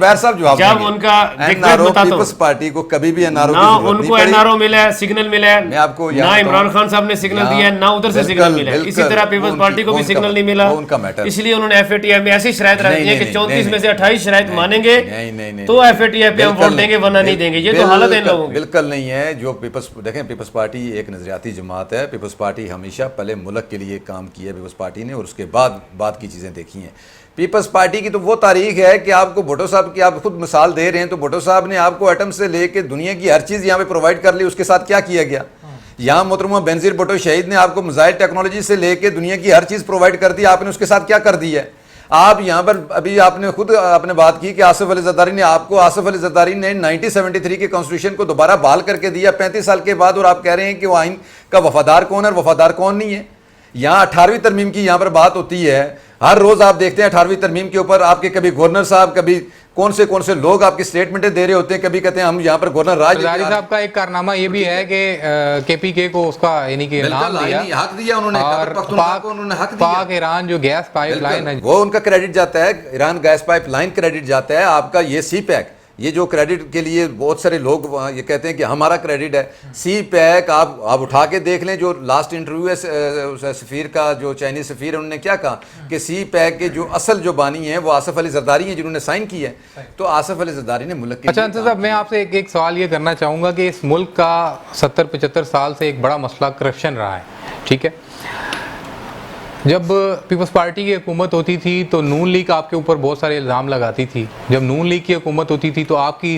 جب ان کا پیپلز پارٹی کو کبھی بھی این آر او نہ ان کو این آر او ملا ہے، سگنل ملا ہے، نہ عمران خان صاحب نے سگنل دیا ہے، نہ ادھر سے سگنل ملا ہے. اسی طرح پیپلز پارٹی کو بھی سگنل نہیں ملا، اس لیے انہوں نے ایف اے ٹی ایف میں ایسی شرائط رکھ دی ہے کہ 34 میں سے 28 شرائط مانیں گے تو ایف اے ٹی ایف پہ ہم ووٹ دیں گے ورنہ نہیں دیں گے. یہ تو حالت ہے ان لوگوں کی. بالکل نہیں ہے. جو پیپلز دیکھیں پیپلز پارٹی ایک نظریاتی جماعت ہے. پیپلز پارٹی ہمیشہ پہلے ملک کے لیے کام کیا ہے پیپلز پارٹی نے اور اس کے بعد کی چیزیں دیکھی ہیں. پیپلز پارٹی کی تو وہ تاریخ ہے کہ آپ کو بھٹو صاحب کی آپ خود مثال دے رہے ہیں تو بھٹو صاحب نے آپ کو ایٹم سے لے کے دنیا کی ہر چیز یہاں پہ پرووائڈ کر لی. اس کے ساتھ کیا کیا گیا؟ یہاں محترمہ بینظیر بھٹو شہید نے آپ کو میزائل ٹیکنالوجی سے لے کے دنیا کی ہر چیز پرووائڈ کر دی. آپ نے اس کے ساتھ کیا کر دی ہے؟ آپ یہاں پر ابھی آپ نے خود آپ نے بات کی کہ آصف علی زرداری نے آپ کو آصف علی زرداری نے 1973 کے کانسٹیٹیوشن کو دوبارہ بحال کر کے دیا 35 سال کے بعد، اور آپ کہہ رہے ہیں کہ وہ آئین کا وفادار کون ہے اور وفادار کون نہیں ہے. یہاں 18ویں ترمیم کی یہاں پر بات ہوتی ہے، ہر روز آپ دیکھتے ہیں 18ویں ترمیم کے اوپر آپ کے کبھی گورنر صاحب کبھی کون سے لوگ آپ کی سٹیٹمنٹیں دے رہے ہوتے ہیں. کبھی کہتے ہیں ہم یہاں پر گورنر راج صاحب کا ایک کارنامہ یہ بھی ہے کہ کے پی کے کو اس کا یعنی کہ نام دیا، حق دیا انہوں نے، اور پاک ایران جو گیس پائپ لائن ہے وہ ان کا کریڈٹ جاتا ہے، Iran gas pipeline credit جاتا ہے. آپ کا یہ سی پیک، یہ جو کریڈٹ کے لیے بہت سارے لوگ یہ کہتے ہیں کہ ہمارا کریڈٹ ہے. سی پیک آپ اٹھا کے دیکھ لیں. جو لاسٹ انٹرویو ہے سفیر کا، جو چائنیز سفیر ہے، انہوں نے کیا کہا کہ سی پیک کے جو اصل جو بانی ہیں وہ آصف علی زرداری ہیں جنہوں نے سائن کی ہے. تو آصف علی زرداری نے ملک کے اچھا انصر صاحب میں آپ سے ایک سوال یہ کرنا چاہوں گا کہ اس ملک کا 70-75 سال سے ایک بڑا مسئلہ کرپشن رہا ہے، ٹھیک ہے. جب پیپلز پارٹی کی حکومت ہوتی تھی تو نون لیگ آپ کے اوپر بہت سارے الزام لگاتی تھی. جب نون لیگ کی حکومت ہوتی تھی تو آپ کی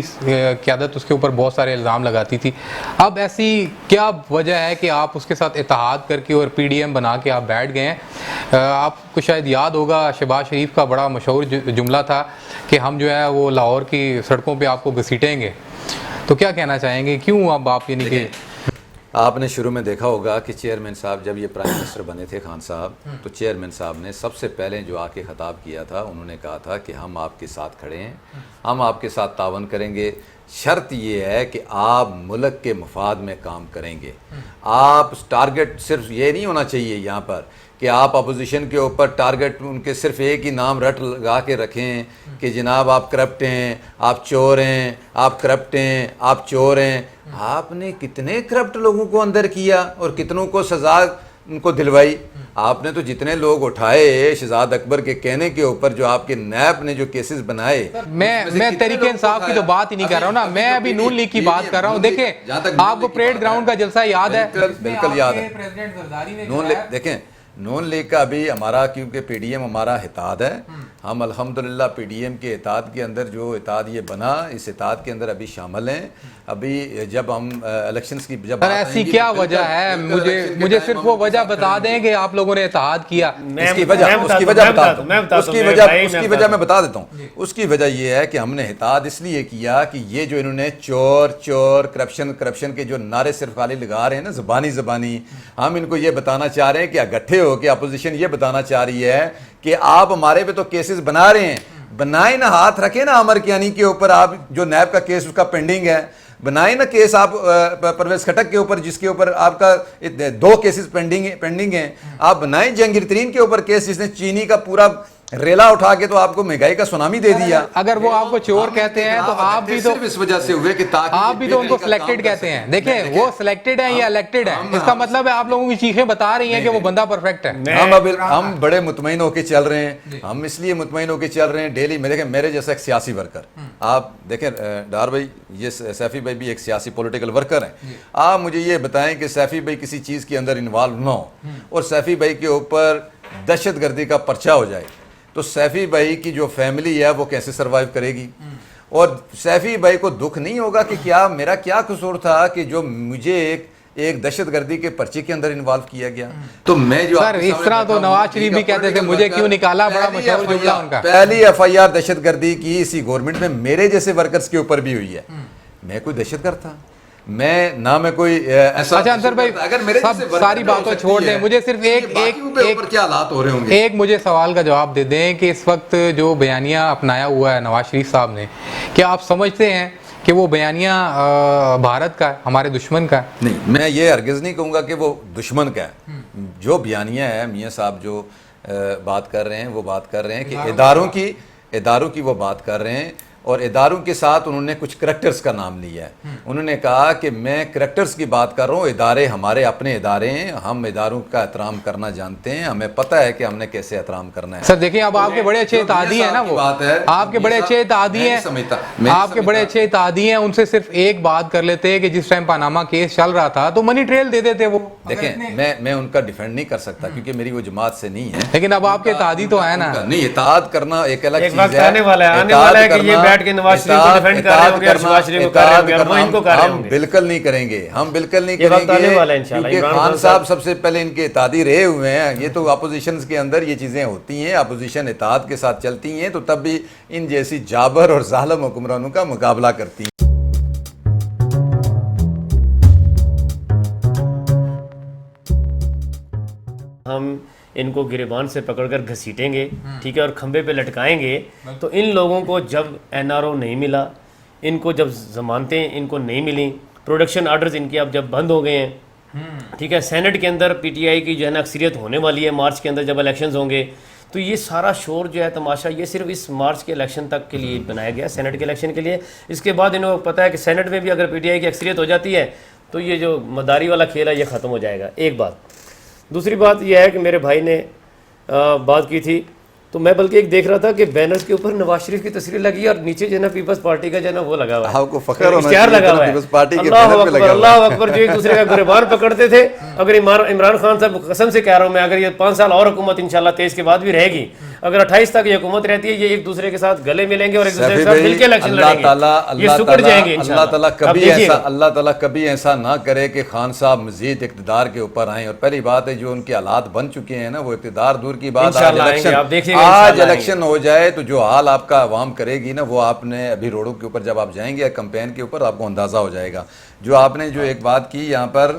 قیادت اس کے اوپر بہت سارے الزام لگاتی تھی. اب ایسی کیا وجہ ہے کہ آپ اس کے ساتھ اتحاد کر کے اور پی ڈی ایم بنا کے آپ بیٹھ گئے ہیں؟ آپ کو شاید یاد ہوگا شہباز شریف کا بڑا مشہور جملہ تھا کہ ہم جو ہے وہ لاہور کی سڑکوں پہ آپ کو گھسیٹیں گے. تو کیا کہنا چاہیں گے، کیوں اب آپ یعنی کہ آپ نے شروع میں دیکھا ہوگا کہ چیئرمین صاحب جب یہ پرائم منسٹر بنے تھے خان صاحب، تو چیئرمین صاحب نے سب سے پہلے جو آ کے خطاب کیا تھا انہوں نے کہا تھا کہ ہم آپ کے ساتھ کھڑے ہیں، ہم آپ کے ساتھ تعاون کریں گے. شرط یہ ہے کہ آپ ملک کے مفاد میں کام کریں گے. آپ ٹارگٹ صرف یہ نہیں ہونا چاہیے یہاں پر کہ آپ اپوزیشن کے اوپر ٹارگٹ ان کے صرف ایک ہی نام رٹ لگا کے رکھیں کہ جناب آپ کرپٹ ہیں، آپ چور ہیں، آپ کرپٹ ہیں، آپ چور ہیں. آپ نے کتنے کرپٹ لوگوں کو اندر کیا اور کتنوں کو سزا ان کو دلوائی. آپ نے تو جتنے لوگ اٹھائے شہزاد اکبر کے کہنے کے اوپر، جو آپ کے نیب نے جو کیسز بنائے. میں تحریک انصاف کی تو بات ہی نہیں کر رہا ہوں نا، میں ابھی نون لیگ کی بات کر رہا ہوں. دیکھیں آپ کو پریڈ گراؤنڈ کا جلسہ یاد ہے؟ بالکل یاد ہے. دیکھیں نون لیگ کا ابھی ہمارا کیونکہ پی ڈی ایم ہمارا اتحاد ہے، ہم الحمدللہ پی ڈی ایم کے اتحاد کے اندر جو اتحاد یہ بنا، اس اتحاد کے اندر ابھی شامل ہیں۔ ابھی جب ہم الیکشنز کی جب ایسی کیا وجہ ہے؟ مجھے صرف وہ وجہ بتا دیں کہ آپ لوگوں نے اتحاد کیا۔ اس کی وجہ میں بتا دیتا ہوں۔ اس کی وجہ یہ ہے کہ ہم نے اتحاد اس لیے کیا کہ یہ جو انہوں نے چور کرپشن کے جو نعرے صرف خالی لگا رہے ہیں نا زبانی، ہم ان کو یہ بتانا چاہ رہے ہیں کہ اکٹھے ہو کے اپوزیشن یہ بتانا چاہ رہی ہے کہ آپ ہمارے پہ تو کیسز بنا رہے ہیں، بنائیں نا، ہاتھ رکھیں نا عمر کیانی کے اوپر، آپ جو نیب کا کیس اس کا پینڈنگ ہے، بنائیں نا کیس آپ پرویز خٹک کے اوپر جس کے اوپر آپ کا 2 کیسز پینڈنگ ہیں، آپ بنائیں جہانگیر ترین کے اوپر کیس جس نے چینی کا پورا ریلا اٹھا کے تو آپ کو مہنگائی کا سونامی دے دیا۔ اگر وہ آپ کو چور کہتے ہیں تو آپ بھی تو اس وجہ سے ہوئے کہ آپ بھی تو ان کو سلیکٹڈ کہتے ہیں۔ دیکھیں وہ سلیکٹڈ ہیں یا الیکٹڈ ہیں، اس کا مطلب ہے آپ لوگوں کی چیخیں بتا رہی ہیں کہ وہ بندہ پرفیکٹ ہے۔ ہم بڑے مطمئن ہو کے چل رہے ہیں، ہم اس لیے مطمئن ہو کے چل رہے ہیں ڈیلی میں۔ دیکھیں میرے جیسا ایک سیاسی ورکر، آپ دیکھیں ڈار بھائی، یہ سیفی بھائی بھی ایک سیاسی پولیٹیکل ورکر ہیں، آپ مجھے یہ بتائیں کہ سیفی بھائی کسی چیز کے اندر انوالو نہ ہو اور سیفی بھائی کے اوپر دہشت گردی کا پرچہ ہو جائے تو سیفی بھائی کی جو فیملی ہے وہ کیسے سروائیو کرے گی؟ اور سیفی بھائی کو دکھ نہیں ہوگا کہ کیا میرا کیا قصور تھا کہ جو مجھے ایک دہشت گردی کے پرچے کے اندر انوالو کیا گیا؟ تو میں جو سر اس طرح تو نواز شریف بھی کہتے تھے مجھے کیوں نکالا، بڑا مشہور جملہ ان کا۔ پہلی ایف آئی آر دہشت گردی کی اسی گورنمنٹ میں میرے جیسے ورکرز کے اوپر بھی ہوئی ہے۔ میں کوئی دہشت گرد تھا؟ میں نہ میں کوئی ایسا۔ اچھا انصر بھائی سب ساری باتوں چھوڑ دیں، مجھے صرف کیا حالات ہو رہے ہوں گے، ایک مجھے سوال کا جواب دے دیں کہ اس وقت جو بیانیہ اپنایا ہوا ہے نواز شریف صاحب نے، کیا آپ سمجھتے ہیں کہ وہ بیانیہ بھارت کا ہے، ہمارے دشمن کا ہے؟ نہیں، میں یہ ہرگز نہیں کہوں گا کہ وہ دشمن کا ہے۔ جو بیانیہ ہے میاں صاحب جو بات کر رہے ہیں وہ بات کر رہے ہیں کہ اداروں کی وہ بات کر رہے ہیں، اور اداروں کے ساتھ انہوں نے کچھ کریکٹرز کا نام لیا ہے۔ انہوں نے کہا کہ میں کریکٹرز کی بات کر رہا ہوں، ادارے ہمارے اپنے ادارے ہیں، ہم اداروں کا احترام کرنا جانتے ہیں، ہمیں پتہ ہے کہ ہم نے کیسے احترام کرنا ہے۔ سر دیکھیں اب آپ کے بڑے اچھے اتحادی ہیں نا، وہ آپ کے بڑے اچھے اتحادی ہیں، آپ کے بڑے اچھے اتحادی ہیں، ان سے صرف ایک بات کر لیتے کہ جس ٹائم پاناما کیس چل رہا تھا تو منی ٹریل دے دیتے وہ۔ دیکھیں میں ان کا ڈیفینڈ نہیں کر سکتا کیونکہ میری وہ جماعت سے نہیں ہے، لیکن اب آپ کے اتحادی تو ہیں نا۔ نہیں، اتحاد کرنا ایک الگ چیز ہے، ہم بالکل نہیں کریں گے، کیونکہ خان صاحب سب سے پہلے ان کے اتحادی رہے ہوئے ہیں۔ یہ تو اپوزیشن کے اندر یہ چیزیں ہوتی ہیں، اپوزیشن اتحاد کے ساتھ چلتی ہیں تو تب بھی ان جیسی جابر اور ظالم حکمرانوں کا مقابلہ کرتی ہیں۔ ہم ان کو گریبان سے پکڑ کر گھسیٹیں گے، ٹھیک ہے، اور کھمبے پہ لٹکائیں گے تو ان لوگوں کو جب این آر او نہیں ملا، ان کو جب ضمانتیں ان کو نہیں ملیں، پروڈکشن آرڈرز ان کے اب جب بند ہو گئے ہیں، ٹھیک ہے، سینٹ کے اندر پی ٹی آئی کی جو ہے نا اکثریت ہونے والی ہے مارچ کے اندر جب الیکشنز ہوں گے، تو یہ سارا شور جو ہے تماشا یہ صرف اس مارچ کے الیکشن تک کے لیے بنایا گیا، سینٹ کے الیکشن کے لیے۔ اس کے بعد انہوں کو پتہ ہے کہ سینٹ میں بھی اگر پی ٹی آئی کی اکثریت ہو جاتی ہے تو یہ جو مداری والا کھیل ہے یہ ختم ہو جائے گا، ایک بات۔ دوسری بات یہ ہے کہ میرے بھائی نے بات کی تھی تو میں بلکہ ایک دیکھ رہا تھا کہ بینرز کے اوپر نواز شریف کی تصویر لگی اور نیچے جو ہے نا پیپلز پارٹی کا جو ہے نا وہ لگا ہوا ہے، آپ کو فخر ہونا اشتہار لگا ہوا ہے، پیپلز پارٹی کے اللہ بینر پہ لگا اکبر، ہوا ہے۔ اللہ اکبر، جو ایک دوسرے کا گریبان پکڑتے تھے۔ اگر عمران خان صاحب قسم سے کہہ رہا ہوں میں، اگر یہ 5 سال اور حکومت انشاءاللہ 23 کے بعد بھی رہے گی، اگر 28 تک یہ حکومت رہتی ہے، یہ ایک دوسرے کے ساتھ گلے ملیں گے اور ایک دوسرے کے ساتھ مل کے الیکشن لڑیں گے، یہ سکڑ جائیں گے انشاءاللہ۔ اللہ تعالیٰ کبھی ایسا نہ کرے کہ خان صاحب مزید اقتدار کے اوپر آئیں، اور پہلی بات ہے جو ان کے حالات بن چکے ہیں نا، وہ اقتدار دور کی بات، آج الیکشن ہو جائے تو جو حال آپ کا عوام کرے گی نا، وہ آپ نے ابھی روڈوں کے اوپر جب آپ جائیں گے کمپین کے اوپر آپ کو اندازہ ہو جائے گا۔ جو آپ نے جو ایک بات کی یہاں پر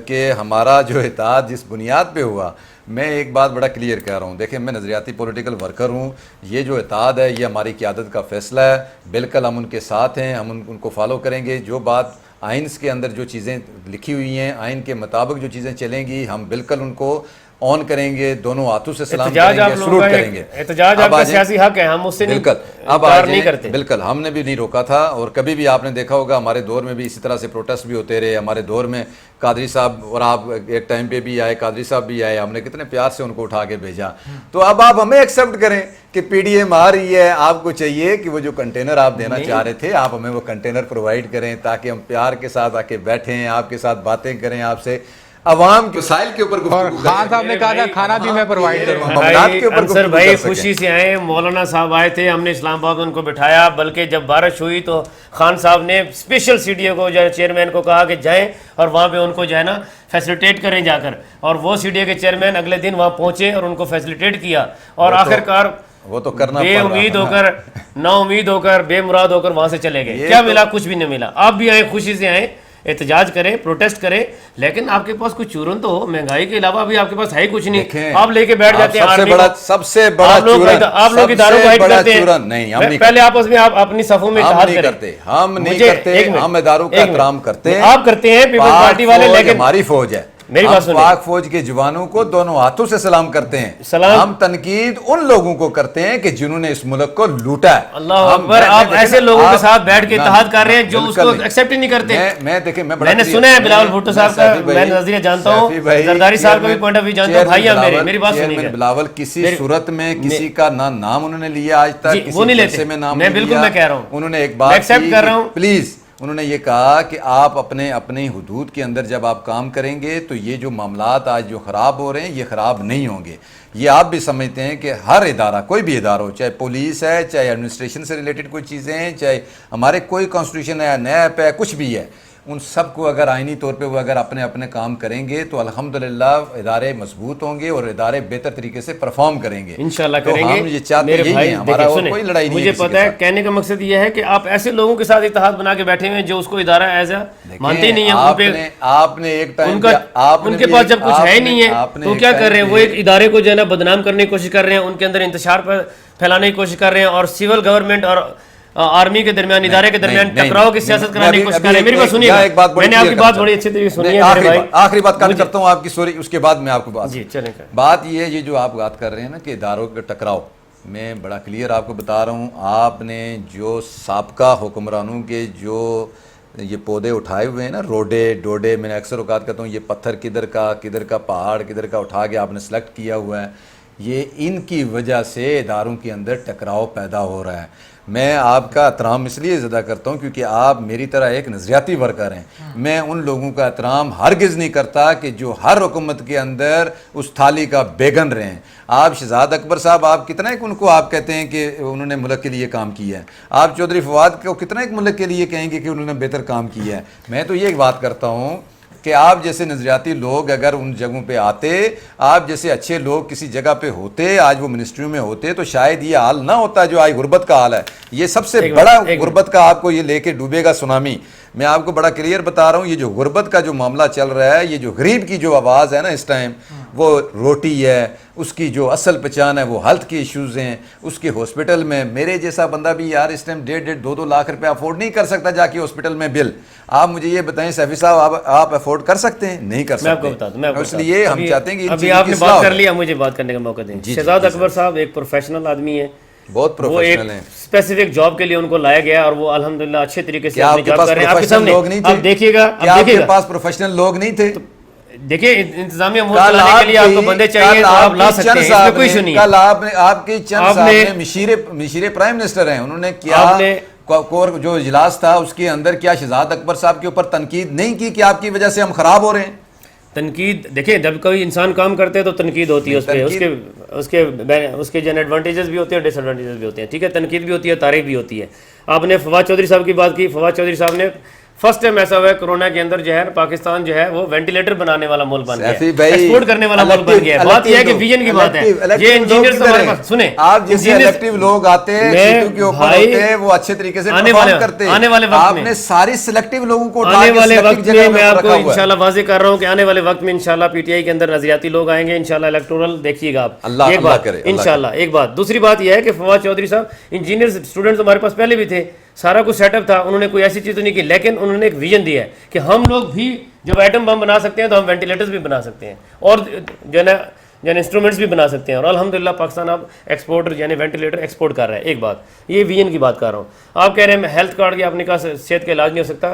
کہ ہمارا جو اتحاد جس بنیاد پہ ہوا، میں ایک بات بڑا کلیئر کہہ رہا ہوں، دیکھیں میں نظریاتی پولیٹیکل ورکر ہوں، یہ جو اتحاد ہے یہ ہماری قیادت کا فیصلہ ہے، بالکل ہم ان کے ساتھ ہیں، ہم ان کو فالو کریں گے۔ جو بات آئینس کے اندر جو چیزیں لکھی ہوئی ہیں، آئین کے مطابق جو چیزیں چلیں گی، ہم بالکل ان کو آن کریں گے، دونوں ہاتھوں سے سلام کریں گے، سلوٹ کریں گے۔ احتجاج آپ کا سیاسی حق ہے، ہم اس سے انکار نہیں کرتے، بالکل ہم نے بھی نہیں روکا تھا، اور کبھی بھی آپ نے دیکھا ہوگا ہمارے دور میں بھی اسی طرح سے پروٹیسٹ بھی ہوتے رہے۔ ہمارے دور میں قادری صاحب اور آپ ایک ٹائم پہ بھی آئے، قادری صاحب بھی آئے، ہم نے کتنے پیار سے ان کو اٹھا کے بھیجا۔ تو اب آپ ہمیں ایکسیپٹ کریں کہ پی ڈی ایم آ رہی ہے، آپ کو چاہیے کہ وہ جو کنٹینر آپ دینا چاہ رہے تھے آپ ہمیں وہ کنٹینر پرووائڈ کریں تاکہ ہم پیار کے ساتھ آ کے بیٹھیں، آپ کے ساتھ باتیں کریں، آپ سے عوام کے وسائل کے اوپر اور گفتگو خان صاحب نے کہا تھا کھانا بھی میں پرووائڈ کروں گا. معاملات کے اوپر انصر گفتگو بھائی کر سکیں. خوشی سے آئے, مولانا صاحب آئے تھے, ہم نے اسلام آباد ان کو بٹھایا, بلکہ جب بارش ہوئی تو خان صاحب نے اسپیشل سی ڈی او کو جو ہے چیئرمین کو کہا کہ جائیں اور وہاں پہ ان کو جو ہے نا فیسلیٹیٹ کریں جا کر, اور وہ سی ڈی او کے چیئرمین اگلے دن وہاں پہنچے اور ان کو فیسلیٹیٹ کیا, اور آخر کار وہ تو کرنا بے پڑ رہا امید تھا ہو نا. کر, نا امید ہو کر, بے مراد ہو کر وہاں سے چلے گئے. کیا ملا؟ کچھ بھی نہیں ملا. آپ بھی آئیں, خوشی سے آئیں, احتجاج کریں, پروٹیسٹ کریں, لیکن آپ کے پاس کچھ چورن تو ہو. مہنگائی کے علاوہ بھی آپ کے پاس ہے ہی کچھ نہیں. آپ لے کے بیٹھ جاتے ہیں آرمی کو. سب سے بڑا چورن, آپ لوگ اداروں کو ہائٹ کرتے ہیں. نہیں, ہم نہیں پہلے آپ اس میں آپ اپنی صفوں میں اتحاد کریں. ہم نہیں کرتے, ہم اداروں کا احترام کرتے ہیں. آپ کرتے ہیں پیپلز پارٹی والے, لیکن ہماری فوج ہے, میری بات سنیں, پاک فوج کے جوانوں کو دونوں ہاتھوں سے سلام کرتے ہیں. ہم تنقید ان لوگوں کو کرتے ہیں کہ جنہوں نے اس ملک کو لوٹا ہے. اللہ اکبر, آپ ایسے لوگوں کے ساتھ بیٹھ کے اتحاد کر رہے ہیں جو اس کو ایکسیپٹ ہی نہیں کرتے. میں نے سنا ہے بلاول بھٹو صاحب کا, میں نظریہ جانتا ہوں, زرداری صاحب کا بھی پوائنٹ آف ویو جانتا ہوں. بھائی آپ میری بات سنیے. بلاول کسی صورت میں کسی کا نہ نام انہوں نے لیا آج تک, وہ نہیں لیتے. میں بالکل میں کہہ رہا ہوں, انہوں نے ایک بات ایکسیپٹ کر رہا ہوں, پلیز انہوں نے یہ کہا کہ آپ اپنے حدود کے اندر جب آپ کام کریں گے تو یہ جو معاملات آج جو خراب ہو رہے ہیں یہ خراب نہیں ہوں گے. یہ آپ بھی سمجھتے ہیں کہ ہر ادارہ, کوئی بھی ادارہ ہو, چاہے پولیس ہے, چاہے ایڈمنسٹریشن سے ریلیٹڈ کوئی چیزیں ہیں, چاہے ہمارے کوئی کانسٹیٹیوشن ہے, نیب ہے, کچھ بھی ہے, ان سب کو اگر آئینی طور پہ وہ اگر اپنے اپنے کام کریں گے تو الحمدللہ ادارے مضبوط ہوں گے اور ادارے بہتر طریقے سے پرفارم کریں گے. انشاءاللہ کریں گے. ہم یہ چاہتے ہیں, ہمارا اور کوئی لڑائی نہیں ہے. مجھے پتا ہے, کہنے کا مقصد یہ ہے کہ آپ ایسے لوگوں کے ساتھ اتحاد بنا کے بیٹھے ہوئے جو اس کو ادارہ ایز اے مانتے ہی نہیں ہیں. آپ نے ایک ٹائم ان کے پاس جب کچھ ہے ہی نہیں ہے تو کیا کر رہے ہیں, وہ ایک ادارے کو جو ہے نا بدنام کرنے کی کوشش کر رہے ہیں, ان کے اندر انتشار پھیلانے کی کوشش کر رہے ہیں, اور سول گورنمنٹ اور آرمی کے درمیان, ادارے کے درمیان ٹکراؤ کی سیاست کرانے کی کوشش کر رہے ہیں. میری بات سنیے, میں نے آپ کی بات بڑی اچھی طریقے سے سنی ہے. آخری بات کٹ کرتا ہوں آپ کی, سوری, اس کے بعد میں آپ کو جی چلیں. بات یہ جو آپ بات کر رہے ہیں نا کہ اداروں کا ٹکراؤ, میں بڑا کلیئر آپ کو بتا رہا ہوں. آپ نے جو سابقہ حکمرانوں کے جو یہ پودے اٹھائے ہوئے ہیں نا, ڈوڈے, میں نے اکثر اوقات کہتا ہوں یہ پتھر کدھر کا پہاڑ کدھر کا اٹھا کے آپ نے سلیکٹ کیا ہوا ہے, یہ ان کی وجہ سے اداروں کے اندر ٹکراؤ پیدا ہو رہا ہے. میں آپ کا احترام اس لیے زیادہ کرتا ہوں کیونکہ آپ میری طرح ایک نظریاتی ورکر ہیں. میں ان لوگوں کا احترام ہرگز نہیں کرتا کہ جو ہر حکومت کے اندر اس تھالی کا بیگن رہے ہیں. آپ شہزاد اکبر صاحب, آپ کتنا ایک ان کو آپ کہتے ہیں کہ انہوں نے ملک کے لیے کام کیا ہے. آپ چودھری فواد کو کتنا ایک ملک کے لیے کہیں گے کہ انہوں نے بہتر کام کیا ہے. میں تو یہ بات کرتا ہوں کہ آپ جیسے نظریاتی لوگ اگر ان جگہوں پہ آتے, آپ جیسے اچھے لوگ کسی جگہ پہ ہوتے, آج وہ منسٹریوں میں ہوتے, تو شاید یہ حال نہ ہوتا جو آج غربت کا حال ہے. یہ سب سے بڑا غربت کا آپ کو یہ لے کے ڈوبے گا سونامی. میں آپ کو بڑا کلیئر بتا رہا ہوں, یہ جو غربت کا جو معاملہ چل رہا ہے, یہ جو غریب کی جو آواز ہے نا اس ٹائم, وہ روٹی ہے, اس کی جو اصل پہچان ہے وہ ہیلتھ کی ایشوز ہیں, اس کے ہاسپٹل میں. میرے جیسا بندہ بھی یار اس ٹائم 1.5-2 لاکھ روپے افورڈ نہیں کر سکتا جا کے ہاسپٹل میں بل. آپ مجھے یہ بتائیں سیفی صاحب, آپ افورڈ کر سکتے ہیں؟ نہیں کر سکتے. اس لیے ہم چاہتے ہیں کہ ابھی آپ نے بات کر لیا, مجھے بات کرنے کا موقع دیں. شہزاد اکبر صاحب ایک پروفیشنل آدمی ہے, بہت پروفیشنل ہیں, اسپیسیفک جاب کے لیے ان کو لایا گیا اور وہ الحمدللہ اچھے طریقے سے اپنی جاب کر رہے ہیں. آپ کے سامنے آپ دیکھیے گا, آپ کے پاس پروفیشنل لوگ نہیں تھے. دیکھیں انتظامیہ ملک چلانے کے لیے آپ کو بندے چاہیے تو آپ لا سکتے ہیں, اس میں کوئی ایشو نہیں ہے. کل آپ کے چند صاحب مشیر پرائم منسٹر ہیں, انہوں نے کیا کور جو اجلاس تھا اس کے اندر کیا شہزاد اکبر صاحب کے اوپر تنقید نہیں کی کہ آپ کی وجہ سے ہم خراب ہو رہے ہیں؟ تنقید دیکھیں, جب کوئی انسان کام کرتے ہیں تو تنقید ہوتی ہے اس پہ, اس کے جو ایڈوانٹیجز بھی ہوتے ہیں, ڈس ایڈوانٹیجز بھی ہوتے ہیں. ٹھیک ہے, تنقید بھی ہوتی ہے, تعریف بھی ہوتی ہے. آپ نے فواد چودھری صاحب کی بات کی. فواد چودھری صاحب نے فرسٹ ٹائم ایسا ہوا ہے کرونا کے اندر جو ہے پاکستان جو ہے وہ وینٹیلیٹر بنانے والا ملک بن گیا ہے, ایکسپورٹ کرنے والا ملک بن گیا ہے. بات یہ ہے کہ ویژن کی بات ہے. یہ انجینئرز ہمارے پاس سنیں, آپ جیسے الیکٹیو لوگ آتے ہیں سیٹوں کے اوپر ہوتے ہیں, وہ اچھے طریقے سے پرفارم کرتے ہیں. آنے والے وقت آپ نے ساری سلیکٹیو لوگوں کو آنے والے وقت میں آپ کو انشاءاللہ واضح کر رہا ہوں کہ آنے والے وقت میں انشاءاللہ پی ٹی آئی کے اندر نظریاتی لوگ آئیں گے انشاءاللہ الیکٹورل. دیکھیے گا آپ, ایک بات انشاءاللہ. ایک بات دوسری بات یہ ہے کہ فواد چودھری صاحب انجینئر اسٹوڈنٹس ہمارے پاس پہلے بھی تھے, سارا کچھ سیٹ اپ تھا, انہوں نے کوئی ایسی چیز تو نہیں کی, لیکن انہوں نے ایک ویژن دیا ہے کہ ہم لوگ بھی جب ایٹم بم بنا سکتے ہیں تو ہم وینٹیلیٹرز بھی بنا سکتے ہیں اور جو ہے نا انسٹرومنٹس بھی بنا سکتے ہیں. اور الحمدللہ پاکستان اب ایکسپورٹر یعنی وینٹیلیٹر ایکسپورٹ کر رہا ہے. ایک بات یہ ویژن کی بات کر رہا ہوں. آپ کہہ رہے ہیں ہیلتھ کارڈ کی, آپ نے کہا صحت کا علاج نہیں ہو سکتا.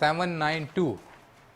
792